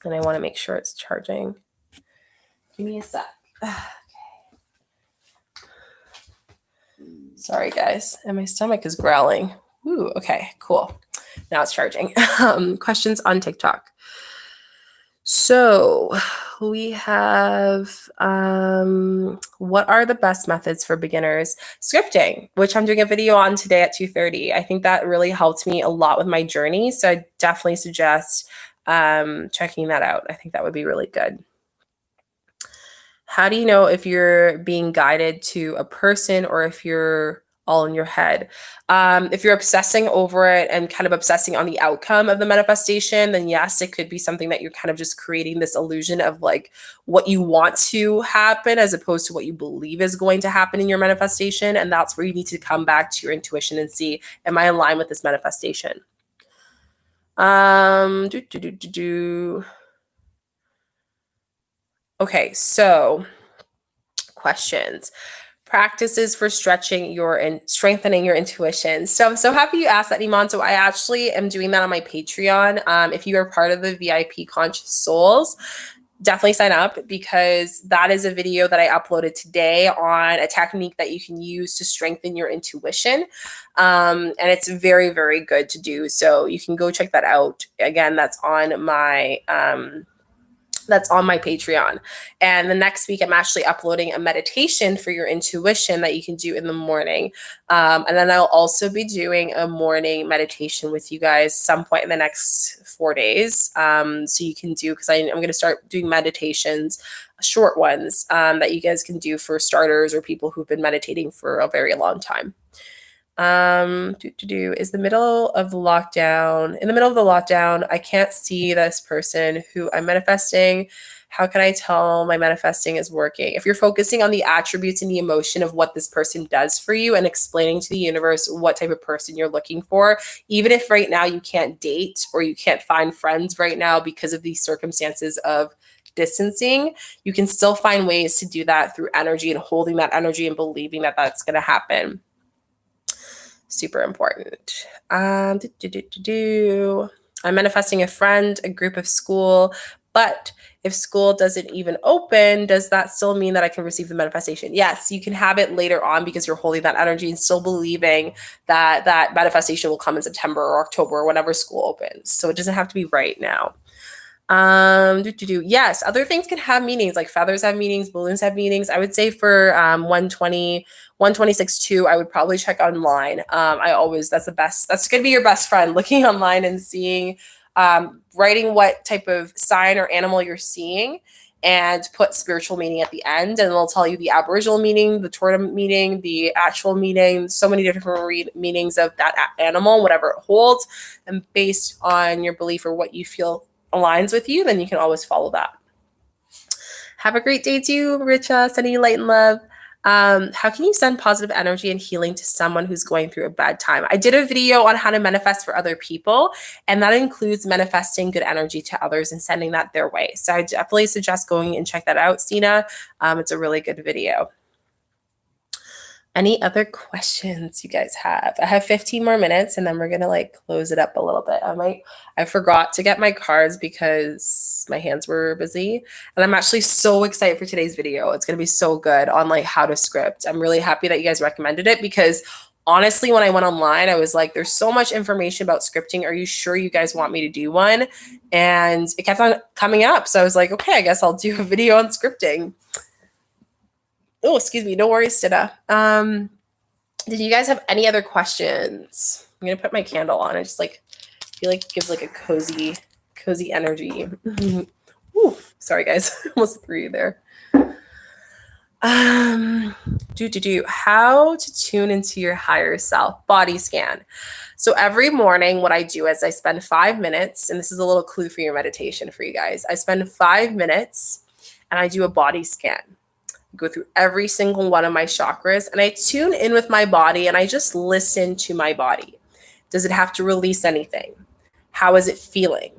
I want to make sure it's charging. Give me a sec. Sorry, guys. And my stomach is growling. Ooh, okay, cool. Now it's charging. Questions on TikTok. So we have what are the best methods for beginners? Scripting, which I'm doing a video on today at 2:30. I think that really helped me a lot with my journey. So I definitely suggest checking that out. I think that would be really good. How do you know if you're being guided to a person or if you're all in your head? If you're obsessing over it and kind of obsessing on the outcome of the manifestation, then yes, it could be something that you're kind of just creating this illusion of like what you want to happen as opposed to what you believe is going to happen in your manifestation. And that's where you need to come back to your intuition and see, am I in line with this manifestation? Okay, so questions. Practices for stretching your and strengthening your intuition. So I'm so happy you asked that, Iman. So I actually am doing that on my Patreon. If you are part of the VIP Conscious Souls, definitely sign up because that is a video that I uploaded today on a technique that you can use to strengthen your intuition. And it's very, very good to do. So you can go check that out. Again, that's on my Patreon. And the next week, I'm actually uploading a meditation for your intuition that you can do in the morning. And then I'll also be doing a morning meditation with you guys some point in the next 4 days. So you can do, because I'm going to start doing meditations, short ones that you guys can do for starters or people who've been meditating for a very long time. Is the middle of the lockdown, in the middle of the lockdown, I can't see this person who I'm manifesting. How can I tell my manifesting is working? If you're focusing on the attributes and the emotion of what this person does for you and explaining to the universe what type of person you're looking for, even if right now you can't date or you can't find friends right now because of these circumstances of distancing, you can still find ways to do that through energy and holding that energy and believing that that's going to happen. Super important. I'm manifesting a friend, a group of school, but if school doesn't even open, does that still mean that I can receive the manifestation? Yes, you can have it later on because you're holding that energy and still believing that that manifestation will come in September or October or whenever school opens. So it doesn't have to be right now. Yes, other things can have meanings, like feathers have meanings, balloons have meanings. I would say for 126.2, I would probably check online. That's the best, that's gonna be your best friend, looking online and seeing, writing what type of sign or animal you're seeing and put spiritual meaning at the end, and it'll tell you the Aboriginal meaning, the Torah meaning, the actual meaning, so many different meanings of that animal, whatever it holds, and based on your belief or what you feel aligns with you, then you can always follow that. Have a great day too, Richa. Sending you light and love. How can you send positive energy and healing to someone who's going through a bad time? I did a video on how to manifest for other people, and that includes manifesting good energy to others and sending that their way. So I definitely suggest going and check that out, Sina. It's a really good video. Any other questions you guys have? I have 15 more minutes and then we're gonna like close it up a little bit. I forgot to get my cards because my hands were busy, and I'm actually so excited for today's video. It's gonna be so good on like how to script. I'm really happy that you guys recommended it because honestly, when I went online, I was like, there's so much information about scripting. Are you sure you guys want me to do one? And it kept on coming up. So I was like, okay, I guess I'll do a video on scripting. Oh, excuse me. No worries, Stida. Did you guys have any other questions? I'm gonna put my candle on. I just like feel like it gives like a cozy energy. Ooh, sorry guys, almost threw you there. How to tune into your higher self? Body scan. So every morning, what I do is I spend 5 minutes, and this is a little clue for your meditation for you guys. I spend 5 minutes and I do a body scan. Go through every single one of my chakras and I tune in with my body and I just listen to my body. Does it have to release anything? How is it feeling?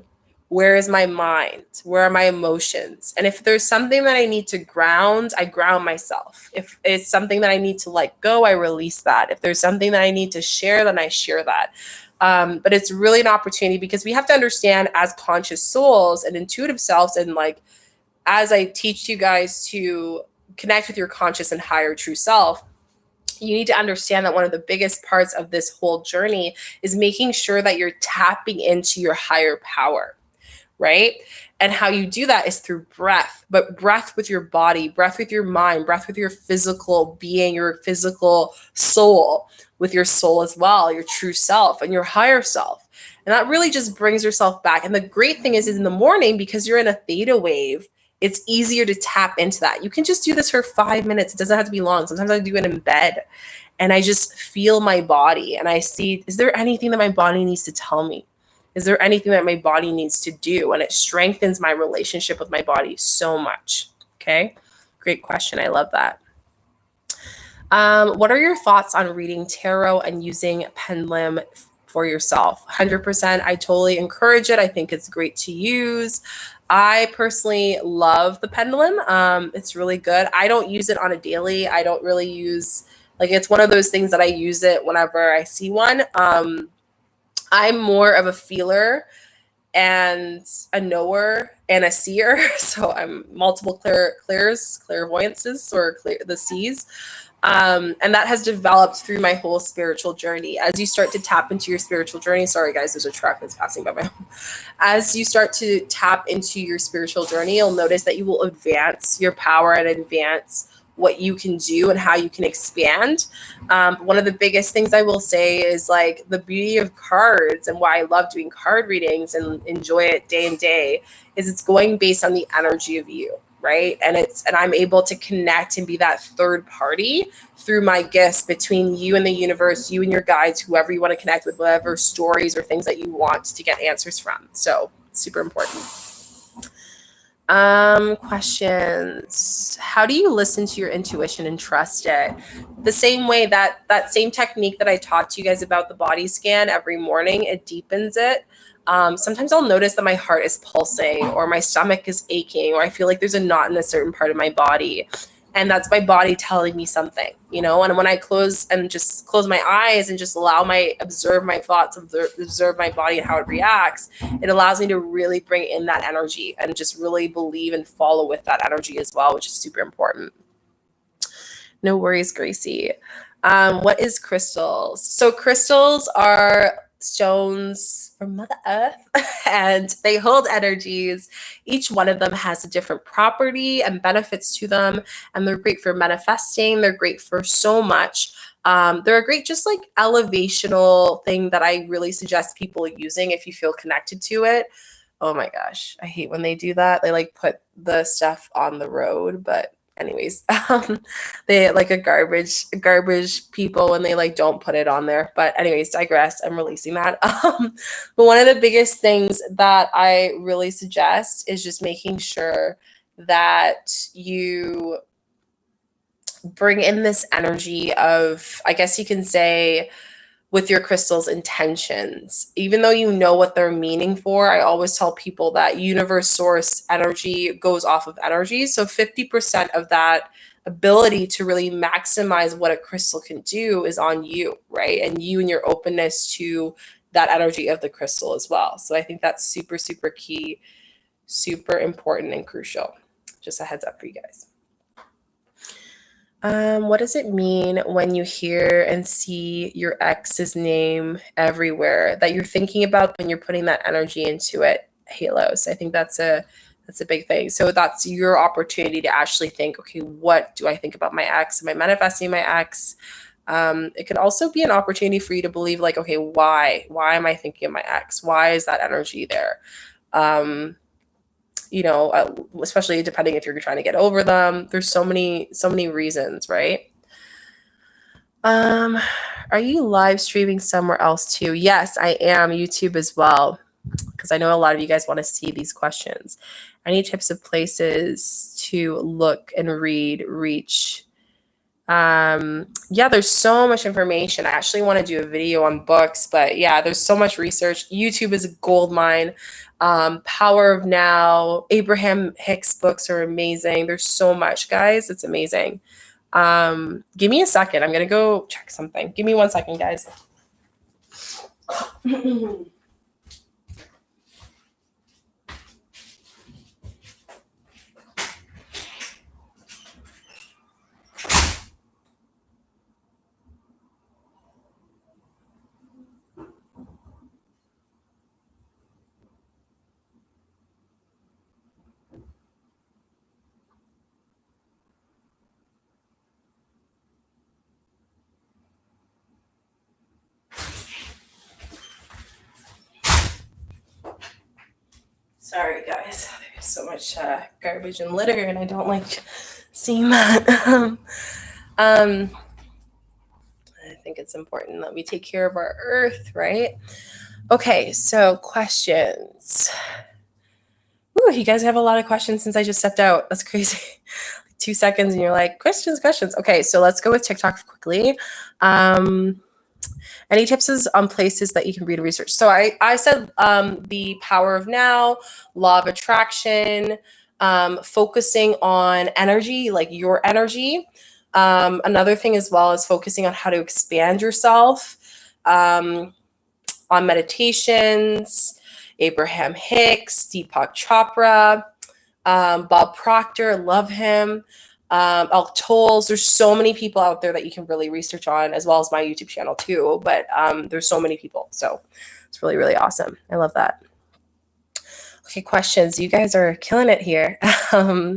Where is my mind? Where are my emotions? And if there's something that I need to ground, I ground myself. If it's something that I need to let go, I release that. If there's something that I need to share, then I share that. But it's really an opportunity because we have to understand as conscious souls and intuitive selves, and like as I teach you guys to connect with your conscious and higher true self, you need to understand that one of the biggest parts of this whole journey is making sure that you're tapping into your higher power, right? And how you do that is through breath, but breath with your body, breath with your mind, breath with your physical being, your physical soul, with your soul as well, your true self and your higher self. And that really just brings yourself back. And the great thing is in the morning, because you're in a theta wave, it's easier to tap into that. You can just do this for 5 minutes. It doesn't have to be long. Sometimes I do it in bed and I just feel my body and I see, is there anything that my body needs to tell me? Is there anything that my body needs to do? And it strengthens my relationship with my body so much. Okay. Great question. I love that. What are your thoughts on reading tarot and using pendulum for yourself? 100%. I totally encourage it. I think it's great to use. I personally love the pendulum. It's really good. I don't use it on a daily. I don't really use, like, it's one of those things that I use it whenever I see one. I'm more of a feeler and a knower and a seer. So I'm multiple clairvoyances, or the C's. And that has developed through my whole spiritual journey. As you start to tap into your spiritual journey, sorry guys, there's a truck that's passing by my home. As you start to tap into your spiritual journey, you'll notice that you will advance your power and advance what you can do and how you can expand. One of the biggest things I will say is, like, the beauty of cards and why I love doing card readings and enjoy it day and day is it's going based on the energy of you, right? And I'm able to connect and be that third party through my gifts between you and the universe, you and your guides, whoever you want to connect with, whatever stories or things that you want to get answers from. So super important. Questions. How do you listen to your intuition and trust it? The same way that same technique that I talked to you guys about, the body scan every morning, it deepens it. Sometimes I'll notice that my heart is pulsing or my stomach is aching or I feel like there's a knot in a certain part of my body. And that's my body telling me something, and when I close my eyes and just observe my thoughts, observe my body and how it reacts, it allows me to really bring in that energy and just really believe and follow with that energy as well, which is super important. No worries, Gracie. What is crystals? So crystals are stones from Mother Earth and they hold energies. Each one of them has a different property and benefits to them, and they're great for manifesting. They're great for so much. They're a great just like elevational thing that I really suggest people using if you feel connected to it. Oh my gosh, I hate when they do that. They like put the stuff on the road, but anyways, they like a garbage people when they like don't put it on there. But anyways, digress. I'm releasing that. But one of the biggest things that I really suggest is just making sure that you bring in this energy of, I guess you can say, with your crystals intentions. Even though you know what they're meaning for, I always tell people that universe source energy goes off of energy. So 50% of that ability to really maximize what a crystal can do is on you, right? And you and your openness to that energy of the crystal as well. So I think that's super, super key, super important and crucial. Just a heads up for you guys. What does it mean when you hear and see your ex's name everywhere that you're thinking about when you're putting that energy into it? Halos. I think that's a big thing. So that's your opportunity to actually think, okay, what do I think about my ex? Am I manifesting my ex? It can also be an opportunity for you to believe, like, okay, why am I thinking of my ex? Why is that energy there? Especially depending if you're trying to get over them. There's so many reasons, right? Are you live streaming somewhere else too? Yes, I am. YouTube as well, because I know a lot of you guys want to see these questions. Any tips of places to look and reach? Yeah, there's so much information. I actually want to do a video on books, but yeah, there's so much research. YouTube is a gold mine. Power of Now, Abraham Hicks books are amazing. There's so much, guys. It's amazing. Give me a second. I'm going to go check something. Give me 1 second, guys. Sorry, guys. There's so much garbage and litter, and I don't like seeing that. I think it's important that we take care of our earth, right? Okay, so questions. Ooh, you guys have a lot of questions since I just stepped out. That's crazy. 2 seconds and you're like, questions. Okay, so let's go with TikTok quickly. Any tips on places that you can read and research? So I said the power of now, law of attraction, focusing on energy, like your energy. Another thing as well is focusing on how to expand yourself, on meditations, Abraham Hicks, Deepak Chopra, Bob Proctor, love him. Elk Tolls. There's so many people out there that you can really research on, as well as my YouTube channel too. But there's so many people, so it's really, really awesome. I love that. Okay, questions. You guys are killing it here. What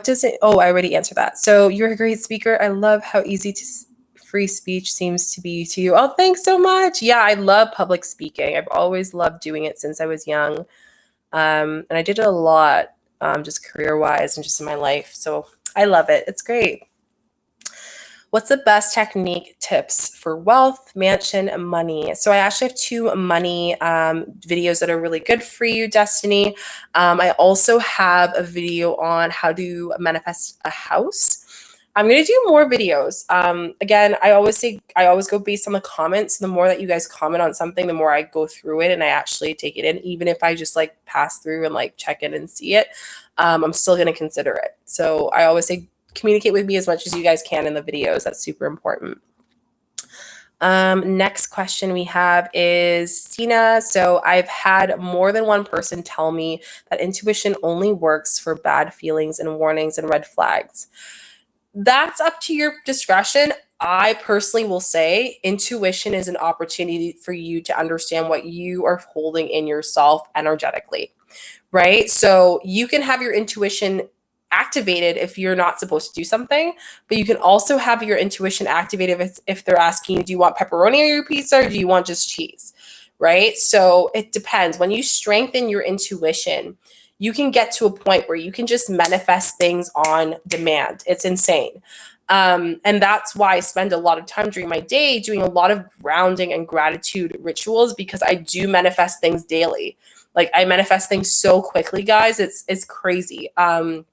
does it? Oh, I already answered that. So you're a great speaker. I love how easy free speech seems to be to you. Oh, thanks so much. Yeah, I love public speaking. I've always loved doing it since I was young. And I did it a lot, just career-wise and just in my life. So I love it. It's great. What's the best technique tips for wealth, mansion, and money? So I actually have 2 money videos that are really good for you, Destiny. I also have a video on how to manifest a house. I'm going to do more videos. Again, I always go based on the comments. The more that you guys comment on something, the more I go through it and I actually take it in. Even if I just like pass through and like check in and see it, I'm still going to consider it. So I always say, communicate with me as much as you guys can in the videos. That's super important. Next question we have is Tina. So I've had more than one person tell me that intuition only works for bad feelings and warnings and red flags. That's up to your discretion. I personally will say intuition is an opportunity for you to understand what you are holding in yourself energetically, right? So you can have your intuition activated if you're not supposed to do something, but you can also have your intuition activated if they're asking you, do you want pepperoni on your pizza or do you want just cheese, right? So it depends. When you strengthen your intuition, you can get to a point where you can just manifest things on demand. It's insane. And that's why I spend a lot of time during my day doing a lot of grounding and gratitude rituals, because I do manifest things daily. Like I manifest things so quickly, guys. It's crazy. I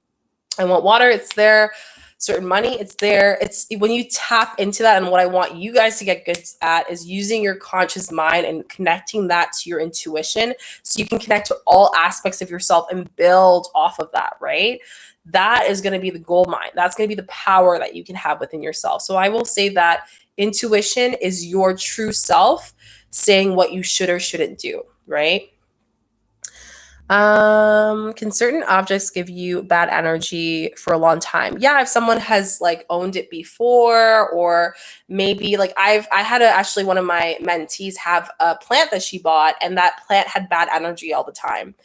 want water, it's there. Certain money, it's there. It's when you tap into that. And what I want you guys to get good at is using your conscious mind and connecting that to your intuition so you can connect to all aspects of yourself and build off of that, right? That is going to be the gold mine. That's going to be the power that you can have within yourself. So I will say that intuition is your true self saying what you should or shouldn't do, right? Can certain objects give you bad energy for a long time? Yeah, if someone has like owned it before, or maybe like I had actually one of my mentees have a plant that she bought, and that plant had bad energy all the time.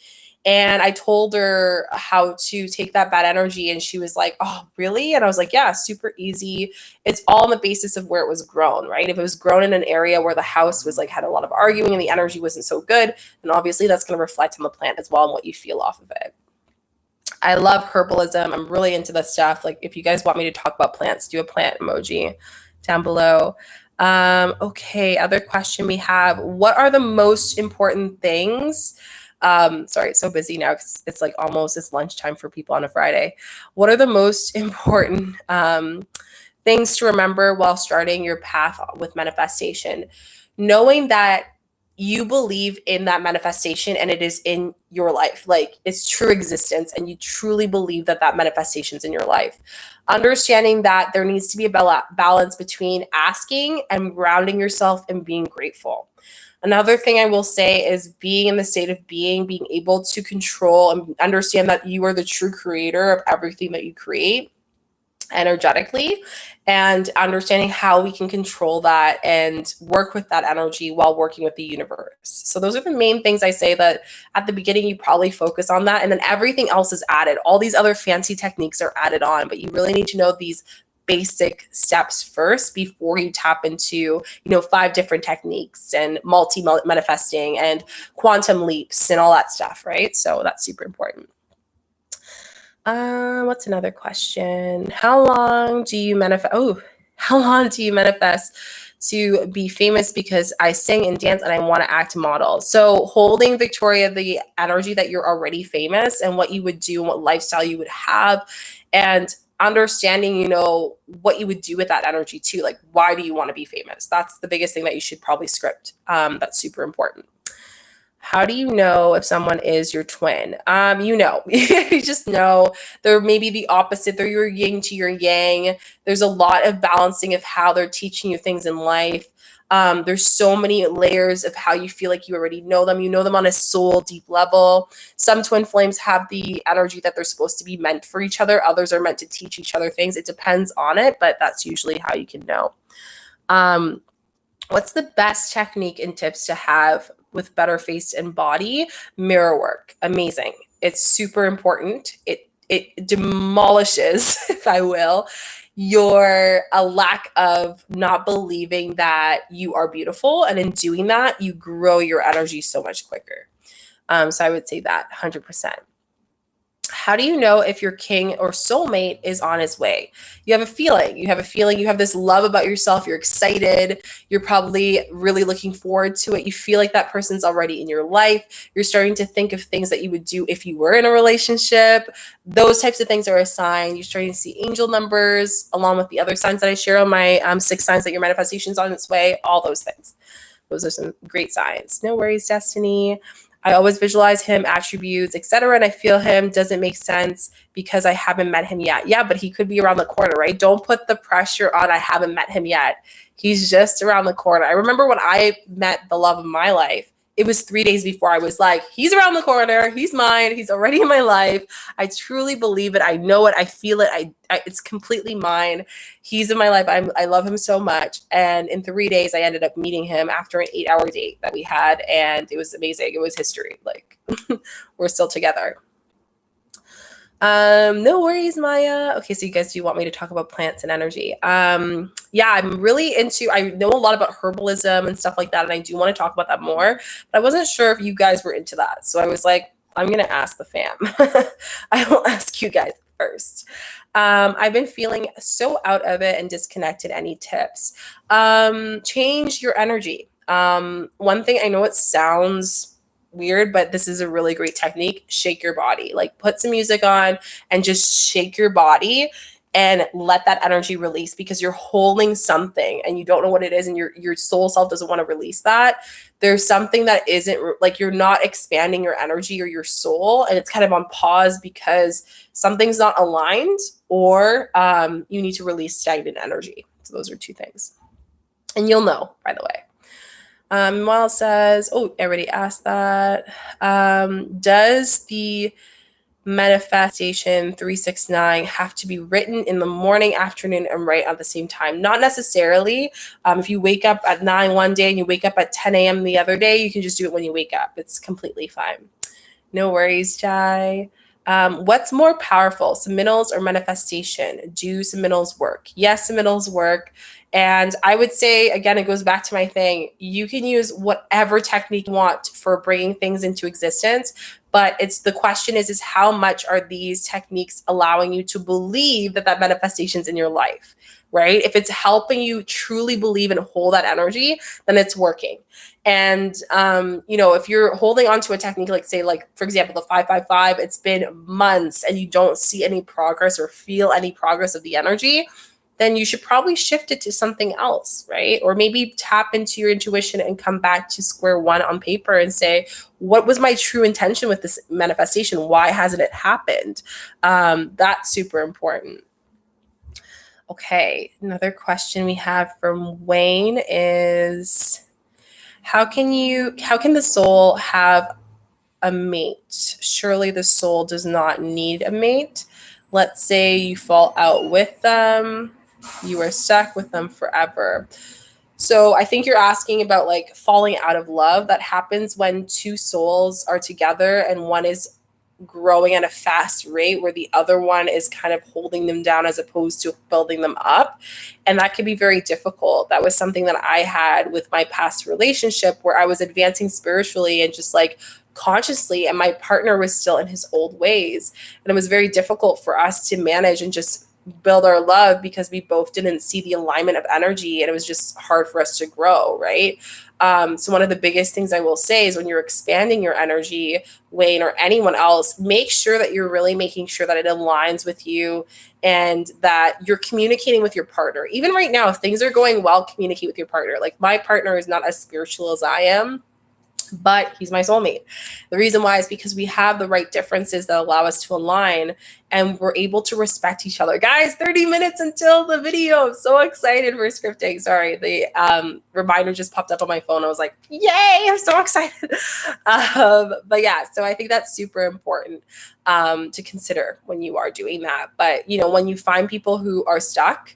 And I told her how to take that bad energy, and she was like, "Oh, really?" And I was like, "Yeah, super easy. It's all on the basis of where it was grown, right? If it was grown in an area where the house was like had a lot of arguing and the energy wasn't so good, then obviously that's going to reflect on the plant as well and what you feel off of it." I love herbalism. I'm really into this stuff. Like, if you guys want me to talk about plants, do a plant emoji down below. Okay, other question we have: what are the most important things? Sorry, it's so busy now because it's like almost it's lunchtime for people on a Friday. What are the most important things to remember while starting your path with manifestation? Knowing that you believe in that manifestation and it is in your life, like it's true existence, and you truly believe that that manifestation's in your life. Understanding that there needs to be a balance between asking and grounding yourself and being grateful. Another thing I will say is being in the state of being able to control and understand that you are the true creator of everything that you create energetically, and understanding how we can control that and work with that energy while working with the universe. So those are the main things I say that at the beginning you probably focus on that, and then everything else is added. All these other fancy techniques are added on, but you really need to know these basic steps first before you tap into, 5 different techniques and multi-manifesting and quantum leaps and all that stuff, right? So that's super important. What's another question? How long do you manifest? How long do you manifest to be famous? Because I sing and dance and I want to act model. So holding, Victoria, the energy that you're already famous and what you would do and what lifestyle you would have, and understanding, what you would do with that energy too. Like, why do you want to be famous? That's the biggest thing that you should probably script. That's super important. How do you know if someone is your twin? You just know. They're maybe the opposite. They're your yin to your yang. There's a lot of balancing of how they're teaching you things in life. There's so many layers of how you feel like you already know them. You know them on a soul deep level. Some twin flames have the energy that they're supposed to be meant for each other. Others are meant to teach each other things. It depends on it, but that's usually how you can know. What's the best technique and tips to have with better face and body? Mirror work. Amazing. It's super important. It demolishes, if I will, your a lack of not believing that you are beautiful. And in doing that, you grow your energy so much quicker. So I would say that 100%. How do you know if your king or soulmate is on his way? You have a feeling. You have this love about yourself. You're excited. You're probably really looking forward to it. You feel like that person's already in your life. You're starting to think of things that you would do if you were in a relationship. Those types of things are a sign. You're starting to see angel numbers along with the other signs that I share on my 6 signs that your manifestation's on its way. All those things. Those are some great signs. No worries, Destiny. I always visualize him, attributes, etc. And I feel him. Doesn't make sense because I haven't met him yet. Yeah, but he could be around the corner, right? Don't put the pressure on I haven't met him yet. He's just around the corner. I remember when I met the love of my life, it was 3 days before I was like, he's around the corner. He's mine. He's already in my life. I truly believe it. I know it. I feel it. It's completely mine. He's in my life. I love him so much. And in 3 days, I ended up meeting him after an 8-hour date that we had. And it was amazing. It was history. Like, we're still together. No worries, Maya. Okay, so you guys do want me to talk about plants and energy. Yeah, I'm really into, I know a lot about herbalism and stuff like that, and I do want to talk about that more, but I wasn't sure if you guys were into that. So I was like, I'm going to ask the fam. I will ask you guys first. I've been feeling so out of it and disconnected. Any tips? Change your energy. One thing, I know it sounds weird, but this is a really great technique. Shake your body. Like, put some music on and just shake your body and let that energy release, because you're holding something and you don't know what it is, and your soul self doesn't want to release that. There's something that isn't, like, you're not expanding your energy or your soul, and it's kind of on pause because something's not aligned, or you need to release stagnant energy. So those are 2 things. And you'll know, by the way. Miles says, I already asked that. Does the manifestation 369 have to be written in the morning, afternoon, and right at the same time? Not necessarily. If you wake up at 9 one day and you wake up at 10 a.m. the other day, you can just do it when you wake up. It's completely fine. No worries, Jai. What's more powerful, subliminals or manifestation? Do subliminals work? Yes, subliminals work. And I would say, again, it goes back to my thing. You can use whatever technique you want for bringing things into existence. But the question is how much are these techniques allowing you to believe that manifestation's in your life, right? If it's helping you truly believe and hold that energy, then it's working. And, if you're holding on to a technique, like say, like, for example, the 555, it's been months and you don't see any progress or feel any progress of the energy, then you should probably shift it to something else, right? Or maybe tap into your intuition and come back to square one on paper and say, what was my true intention with this manifestation? Why hasn't it happened? That's super important. Okay, another question we have from Wayne is, how can the soul have a mate? Surely the soul does not need a mate. Let's say you fall out with them, you are stuck with them forever. So I think you're asking about like falling out of love. That happens when 2 souls are together and one is growing at a fast rate where the other one is kind of holding them down as opposed to building them up. And that can be very difficult. That was something that I had with my past relationship where I was advancing spiritually and just like consciously, and my partner was still in his old ways. And it was very difficult for us to manage and just build our love because we both didn't see the alignment of energy, and it was just hard for us to grow, right? So one of the biggest things I will say is when you're expanding your energy, Wayne or anyone else, make sure that you're really making sure that it aligns with you and that you're communicating with your partner. Even right now, if things are going well, communicate with your partner. Like my partner is not as spiritual as I am, but he's my soulmate. The reason why is because we have the right differences that allow us to align and we're able to respect each other. Guys, 30 minutes until the video. I'm so excited for scripting. Sorry, the reminder just popped up on my phone. I was like, yay, I'm so excited. But yeah, so I think that's super important to consider when you are doing that. But, you know, when you find people who are stuck,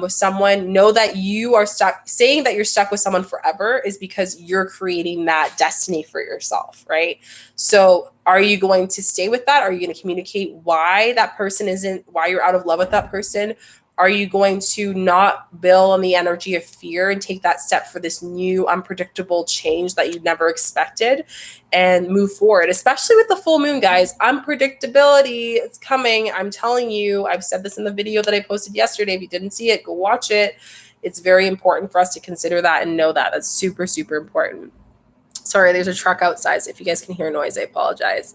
with someone, know that you are stuck. Saying that you're stuck with someone forever is because you're creating that destiny for yourself, right? So are you going to stay with that? Are you going to communicate why that person why you're out of love with that person? Are you going to not build on the energy of fear and take that step for this new unpredictable change that you never expected and move forward? Especially with the full moon, guys, unpredictability, it's coming. I'm telling you, I've said this in the video that I posted yesterday. If you didn't see it, go watch it. It's very important for us to consider that and know that. That's super, super important. Sorry, there's a truck outside. So if you guys can hear noise, I apologize.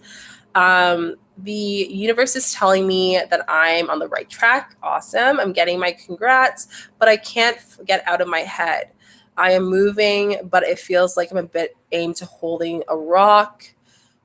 The universe is telling me that I'm on the right track. Awesome. I'm getting my congrats, but I can't get out of my head. I am moving, but it feels like I'm a bit aimed to holding a rock.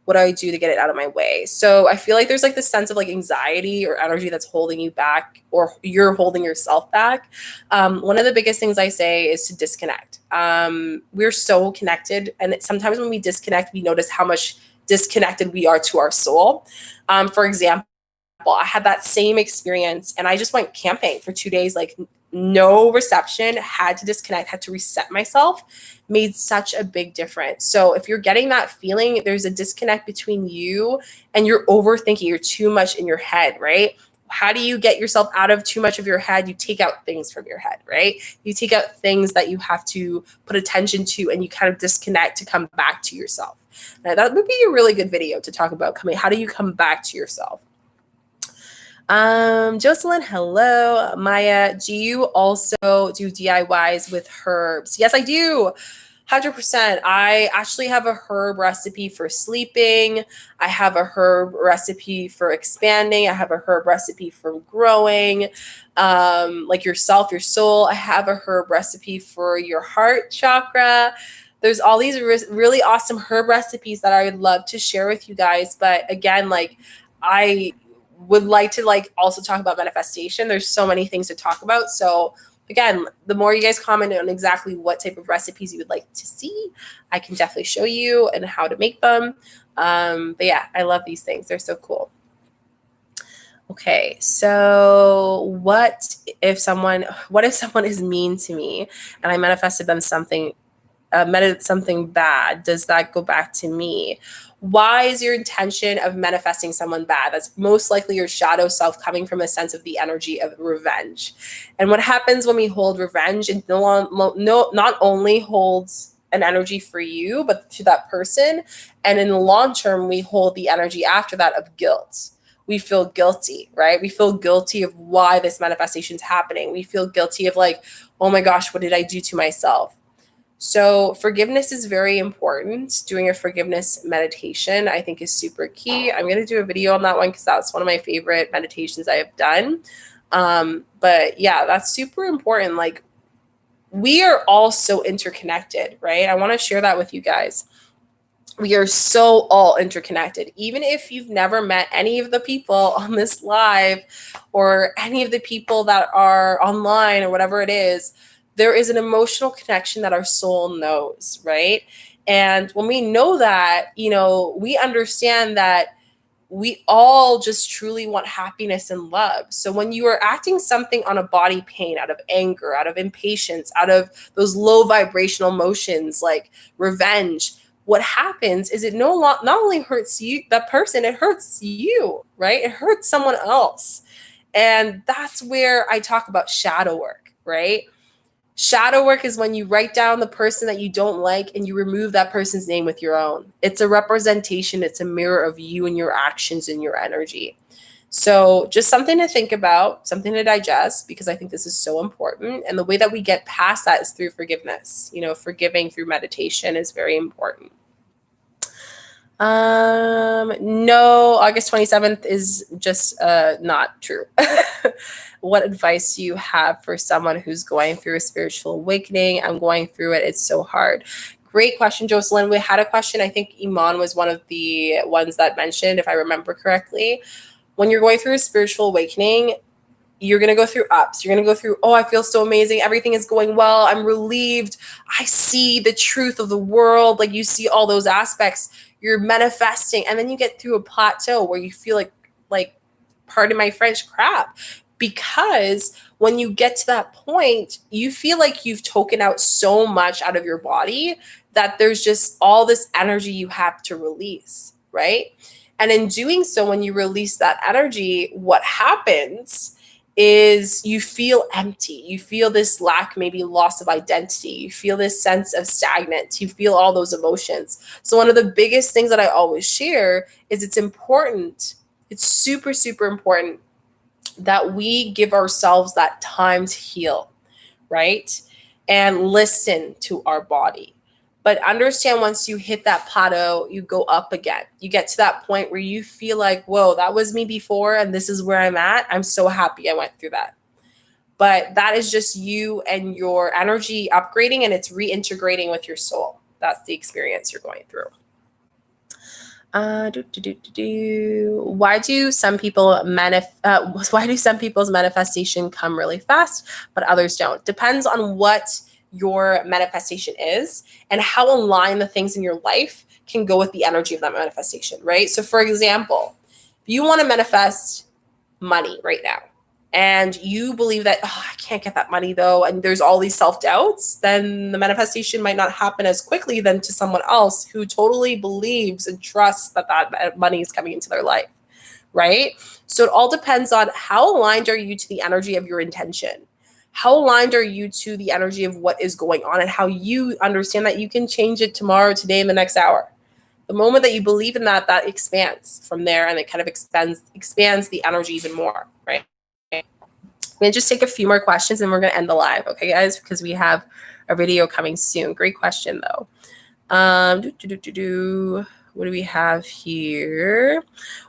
What do I do to get it out of my way? So I feel like there's like this sense of like anxiety or energy that's holding you back, or you're holding yourself back. One of the biggest things I say is to disconnect. We're so connected. And sometimes when we disconnect, we notice how much disconnected we are to our soul. For example, I had that same experience and I just went camping for 2 days, like no reception, had to disconnect, had to reset myself, made such a big difference. So if you're getting that feeling, there's a disconnect between you and you're overthinking, you're too much in your head, right? How do you get yourself out of too much of your head? You take out things from your head, right? You take out things that you have to put attention to and you kind of disconnect to come back to yourself. Now, that would be a really good video to talk about how do you come back to yourself? Jocelyn, hello. Maya, do you also do DIYs with herbs? Yes, I do. 100%. I actually have a herb recipe for sleeping. I have a herb recipe for expanding. I have a herb recipe for growing, like yourself, your soul. I have a herb recipe for your heart chakra. There's all these really awesome herb recipes that I would love to share with you guys. But again, like I would like to like also talk about manifestation. There's so many things to talk about. So again, the more you guys comment on exactly what type of recipes you would like to see, I can definitely show you and how to make them. But yeah, I love these things. They're so cool. Okay, so what if someone is mean to me and I manifested them something bad? Does that go back to me? Why is your intention of manifesting someone bad? That's most likely your shadow self coming from a sense of the energy of revenge. And what happens when we hold revenge, it not only holds an energy for you, but to that person. And in the long term, we hold the energy after that of guilt. We feel guilty, right? We feel guilty of why this manifestation is happening. We feel guilty of like, oh my gosh, what did I do to myself? So forgiveness is very important. Doing a forgiveness meditation, I think, is super key. I'm going to do a video on that one because that's one of my favorite meditations I have done. But yeah, that's super important. Like we are all so interconnected, right? I want to share that with you guys. We are so all interconnected. Even if you've never met any of the people on this live or any of the people that are online or whatever it is, there is an emotional connection that our soul knows, right? And when we know that, you know, we understand that we all just truly want happiness and love. So when you are acting something on a body pain, out of anger, out of impatience, out of those low vibrational emotions like revenge, what happens is it not only hurts you, that person, it hurts you, right? It hurts someone else. And that's where I talk about shadow work, right? Shadow work is when you write down the person that you don't like and you remove that person's name with your own. It's a representation, it's a mirror of you and your actions and your energy. So just something to think about, something to digest, because I think this is so important. And the way that we get past that is through forgiveness. You know, forgiving through meditation is very important. No, August 27th is just not true. What advice do you have for someone who's going through a spiritual awakening? I'm going through it. It's so hard. Great question, Jocelyn. We had a question. I think Iman was one of the ones that mentioned, if I remember correctly. When you're going through a spiritual awakening, you're going to go through ups. You're going to go through, oh, I feel so amazing. Everything is going well. I'm relieved. I see the truth of the world. Like, you see all those aspects. You're manifesting. And then you get through a plateau where you feel like, pardon my French, crap. Because when you get to that point, you feel like you've taken out so much out of your body that there's just all this energy you have to release, right? And in doing so, when you release that energy, what happens is you feel empty. You feel this lack, maybe loss of identity. You feel this sense of stagnant. You feel all those emotions. So one of the biggest things that I always share is it's important. It's super, super important that we give ourselves that time to heal, right? And listen to our body. But understand, once you hit that plateau, you go up again. You get to that point where you feel like, whoa, that was me before, and this is where I'm at. I'm so happy I went through that. But that is just you and your energy upgrading, and it's reintegrating with your soul. That's the experience you're going through. Why do some people's manifestation come really fast, but others don't? Depends on what your manifestation is and how aligned the things in your life can go with the energy of that manifestation, right? So for example, if you want to manifest money right now and you believe that, oh, I can't get that money though, and there's all these self-doubts, then the manifestation might not happen as quickly than to someone else who totally believes and trusts that that money is coming into their life, right? So it all depends on how aligned are you to the energy of your intention. How aligned are you to the energy of what is going on, and how you understand that you can change it tomorrow, today, in the next hour. The moment that you believe in that, that expands from there, and it kind of expands the energy even more, right? I'm going to just take a few more questions and we're going to end the live, okay, guys? Because we have a video coming soon. Great question, though. What do we have here?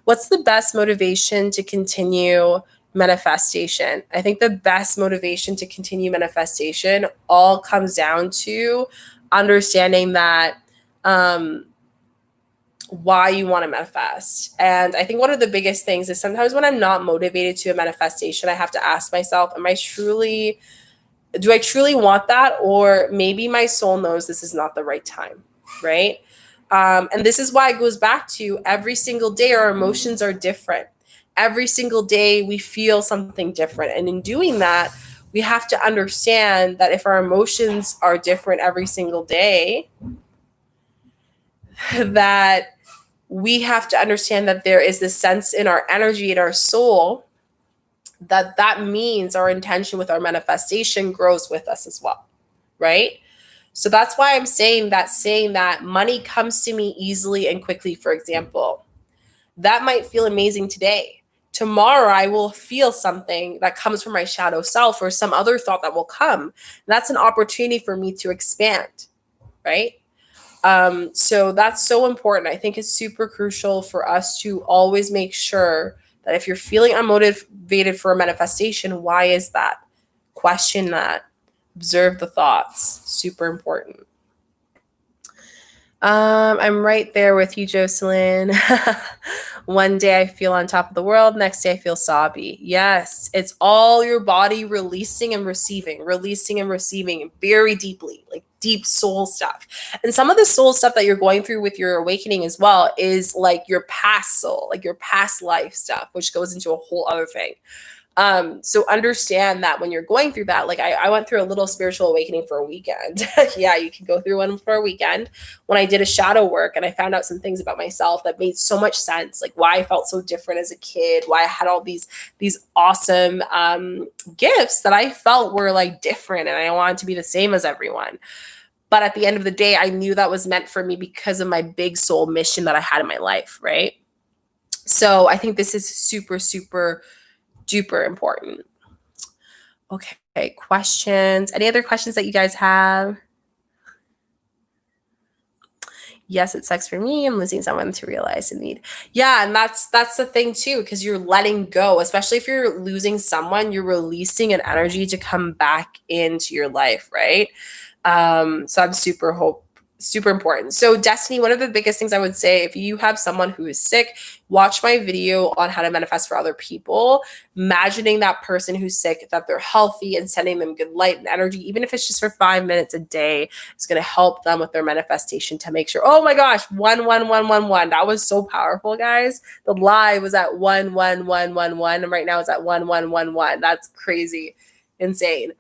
What's the best motivation to continue manifestation? I think the best motivation to continue manifestation all comes down to understanding that why you want to manifest. And I think one of the biggest things is sometimes when I'm not motivated to a manifestation, I have to ask myself, do I truly want that? Or maybe my soul knows this is not the right time, right? And this is why it goes back to every single day, our emotions are different. Every single day we feel something different. And in doing that, we have to understand that if our emotions are different every single day, that we have to understand that there is this sense in our energy, in our soul, that means our intention with our manifestation grows with us as well, right? So that's why I'm saying that money comes to me easily and quickly, for example. That might feel amazing today. Tomorrow I will feel something that comes from my shadow self, or some other thought that will come. And that's an opportunity for me to expand, right? So that's so important. I think it's super crucial for us to always make sure that if you're feeling unmotivated for a manifestation, why is that? Question that. Observe the thoughts. Super important. I'm right there with you, Jocelyn. One day I feel on top of the world. Next day I feel sobby. Yes, it's all your body releasing and receiving very deeply, like deep soul stuff. And some of the soul stuff that you're going through with your awakening as well is like your past soul, like your past life stuff, which goes into a whole other thing. So understand that when you're going through that, like I went through a little spiritual awakening for a weekend. Yeah, you can go through one for a weekend when I did a shadow work and I found out some things about myself that made so much sense, like why I felt so different as a kid, why I had all these awesome gifts that I felt were like different and I wanted to be the same as everyone. But at the end of the day, I knew that was meant for me because of my big soul mission that I had in my life, right? So I think this is super, super duper important. Okay, questions. Any other questions that you guys have? Yes, it sucks for me. I'm losing someone to realize the need. Yeah, and that's the thing too, because you're letting go. Especially if you're losing someone, you're releasing an energy to come back into your life, right? So I'm super important. So Destiny, one of the biggest things I would say, if you have someone who is sick, watch my video on how to manifest for other people, imagining that person who's sick, that they're healthy and sending them good light and energy, even if it's just for 5 minutes a day, it's going to help them with their manifestation to make sure, oh my gosh, 11111. That was so powerful, guys. The live was at 11111 and right now it's at 1111. That's crazy. Insane.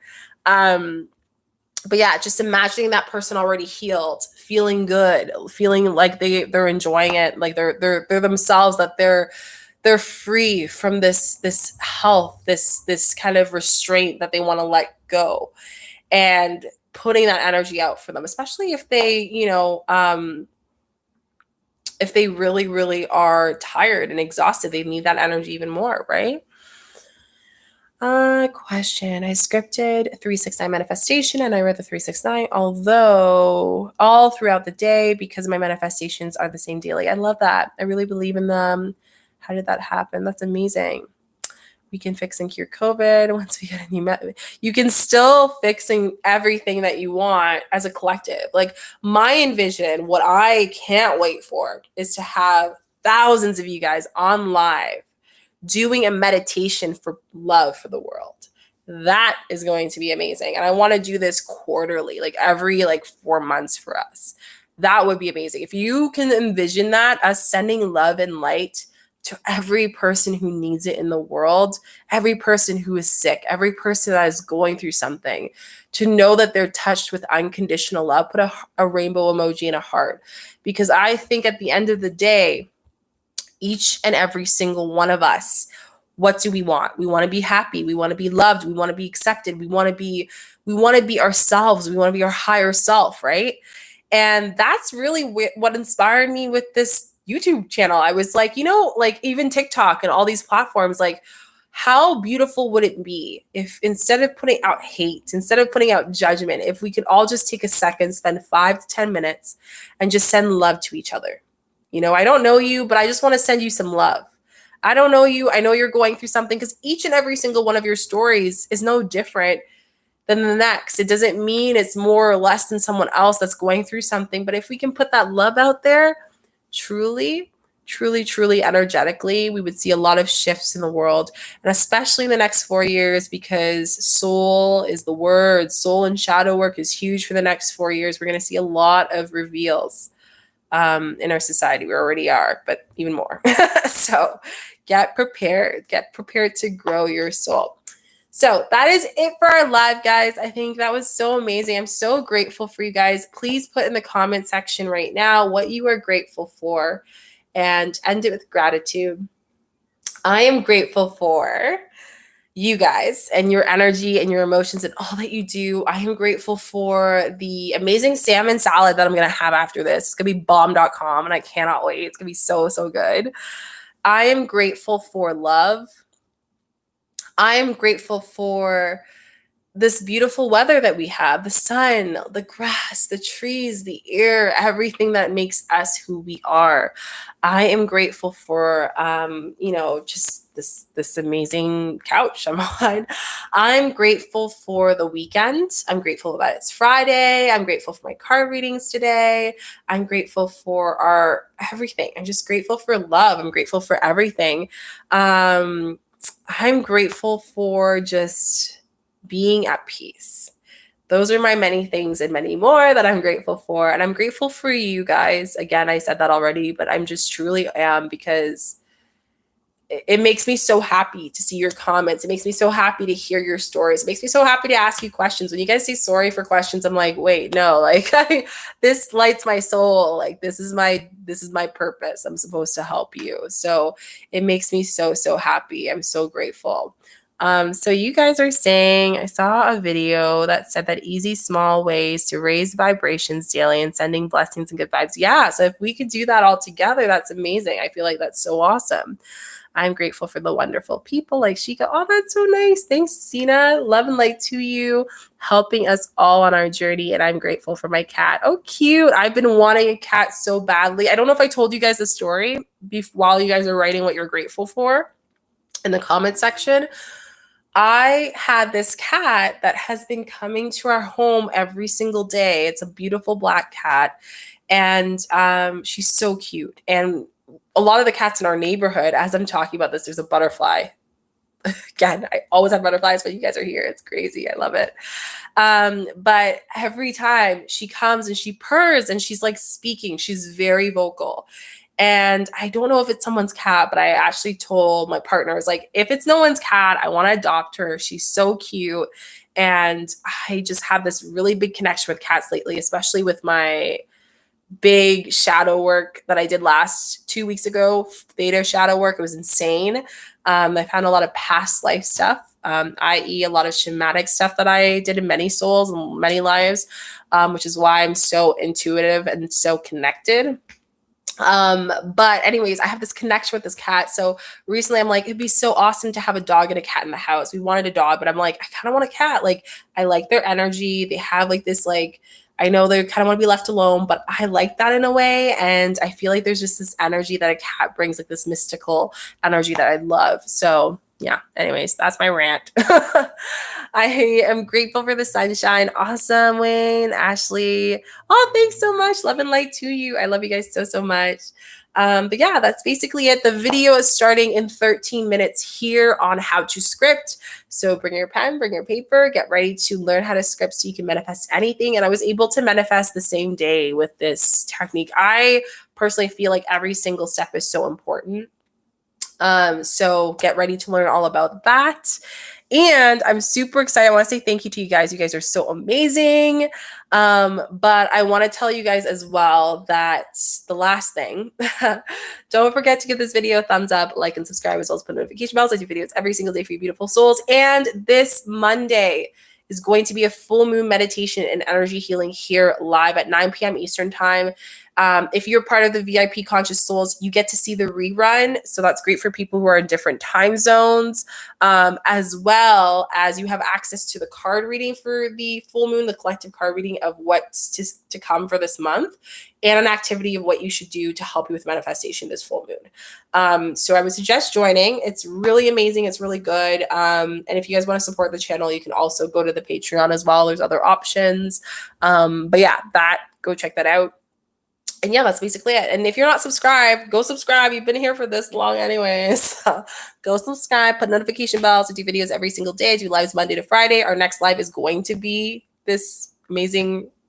But yeah, just imagining that person already healed, feeling good, feeling like they're enjoying it, like they're themselves, that they're free from this health, this kind of restraint that they want to let go, and putting that energy out for them, especially if they, if they really, really are tired and exhausted, they need that energy even more, right? Question. I scripted 369 manifestation and I read the 369, although all throughout the day because my manifestations are the same daily. I love that. I really believe in them. How did that happen? That's amazing. We can fix and cure COVID once we get a new method. You can still fixing everything that you want as a collective. Like my envision, what I can't wait for is to have thousands of you guys on live doing a meditation for love for the world. That is going to be amazing. And I want to do this quarterly, like every 4 months for us. That would be amazing. If you can envision that, us sending love and light to every person who needs it in the world, every person who is sick, every person that is going through something, to know that they're touched with unconditional love, put a rainbow emoji and a heart. Because I think at the end of the day, each and every single one of us, what do we want? We want to be happy. We want to be loved. We want to be accepted. We want to be ourselves. We want to be our higher self, right? And that's really what inspired me with this YouTube channel. I was like, even TikTok and all these platforms, like, how beautiful would it be if instead of putting out hate, instead of putting out judgment, if we could all just take a second, spend 5 to 10 minutes and just send love to each other. I don't know you, but I just want to send you some love. I don't know you. I know you're going through something, because each and every single one of your stories is no different than the next. It doesn't mean it's more or less than someone else that's going through something. But if we can put that love out there, truly, truly, truly energetically, we would see a lot of shifts in the world. And especially in the next 4 years, because soul is the word. Soul and shadow work is huge for the next 4 years. We're going to see a lot of reveals in our society. We already are, but even more. So get prepared to grow your soul. So that is it for our live, guys. I think that was so amazing. I'm so grateful for you guys. Please put in the comment section right now what you are grateful for and end it with gratitude. I am grateful for you guys and your energy and your emotions and all that you do. I am grateful for the amazing salmon salad that I'm going to have after this. It's going to be bomb.com and I cannot wait. It's going to be so, so good. I am grateful for love. I am grateful for this beautiful weather that we have, the sun, the grass, the trees, the air, everything that makes us who we are. I am grateful for, just this amazing couch I'm on. I'm grateful for the weekend. I'm grateful that it's Friday. I'm grateful for my card readings today. I'm grateful for our everything. I'm just grateful for love. I'm grateful for everything. I'm grateful for just being at peace. Those are my many things and many more that I'm grateful for. And I'm grateful for you guys. Again, I said that already, but I'm just truly am, because it makes me so happy to see your comments. It makes me so happy to hear your stories. It makes me so happy to ask you questions. When you guys say sorry for questions, I'm like, wait, no, like this lights my soul. Like this is my purpose. I'm supposed to help you. So it makes me so, so happy. I'm so grateful. So you guys are saying, I saw a video that said that easy, small ways to raise vibrations daily and sending blessings and good vibes. Yeah. So if we could do that all together, that's amazing. I feel like that's so awesome. I'm grateful for the wonderful people like Shika. Oh, that's so nice. Thanks, Sina. Love and light to you, helping us all on our journey. And I'm grateful for my cat. Oh, cute. I've been wanting a cat so badly. I don't know if I told you guys the story while you guys are writing what you're grateful for in the comment section. I had this cat that has been coming to our home every single day. It's a beautiful black cat. And she's so cute. And a lot of the cats in our neighborhood, as I'm talking about this, there's a butterfly. Again, I always have butterflies, but you guys are here. It's crazy. I love it. But every time she comes and she purrs and she's like speaking, she's very vocal. And I don't know if it's someone's cat, but I actually told my partner, I was like, if it's no one's cat, I want to adopt her. She's so cute. And I just have this really big connection with cats lately, especially with my big shadow work that I did last 2 weeks ago, theta shadow work. It was insane. I found a lot of past life stuff, i.e. a lot of shamanic stuff that I did in many souls and many lives, which is why I'm so intuitive and so connected. But anyways, I have this connection with this cat. So recently I'm like, it'd be so awesome to have a dog and a cat in the house. We wanted a dog, but I'm like, I kind of want a cat. Like, I like their energy. They have like this, like, I know they kind of want to be left alone, but I like that in a way. And I feel like there's just this energy that a cat brings, like this mystical energy that I love. So yeah, anyways, that's my rant. I am grateful for the sunshine. Awesome, Wayne, Ashley. Oh, thanks so much. Love and light to you. I love you guys so, so much. But yeah, that's basically it. The video is starting in 13 minutes here on how to script. So bring your pen, bring your paper, get ready to learn how to script so you can manifest anything. And I was able to manifest the same day with this technique. I personally feel like every single step is so important. So get ready to learn all about that. And I'm super excited. I want to say thank you to you guys. You guys are so amazing. But I want to tell you guys as well that the last thing, don't forget to give this video a thumbs up, like, and subscribe, as well as put notification bells. I do videos every single day for you beautiful souls. And this Monday is going to be a full moon meditation and energy healing here live at 9 p.m. Eastern time. If you're part of the VIP Conscious Souls, you get to see the rerun. So that's great for people who are in different time zones, as well as you have access to the card reading for the full moon, the collective card reading of what's to come for this month, and an activity of what you should do to help you with manifestation this full moon. So I would suggest joining. It's really amazing. It's really good. And if you guys want to support the channel, you can also go to the Patreon as well. There's other options. But yeah, go check that out. And yeah, that's basically it. And if you're not subscribed, go subscribe. You've been here for this long anyways. So go subscribe, put notification bells. I do videos every single day. I do lives Monday to Friday. Our next live is going to be this amazing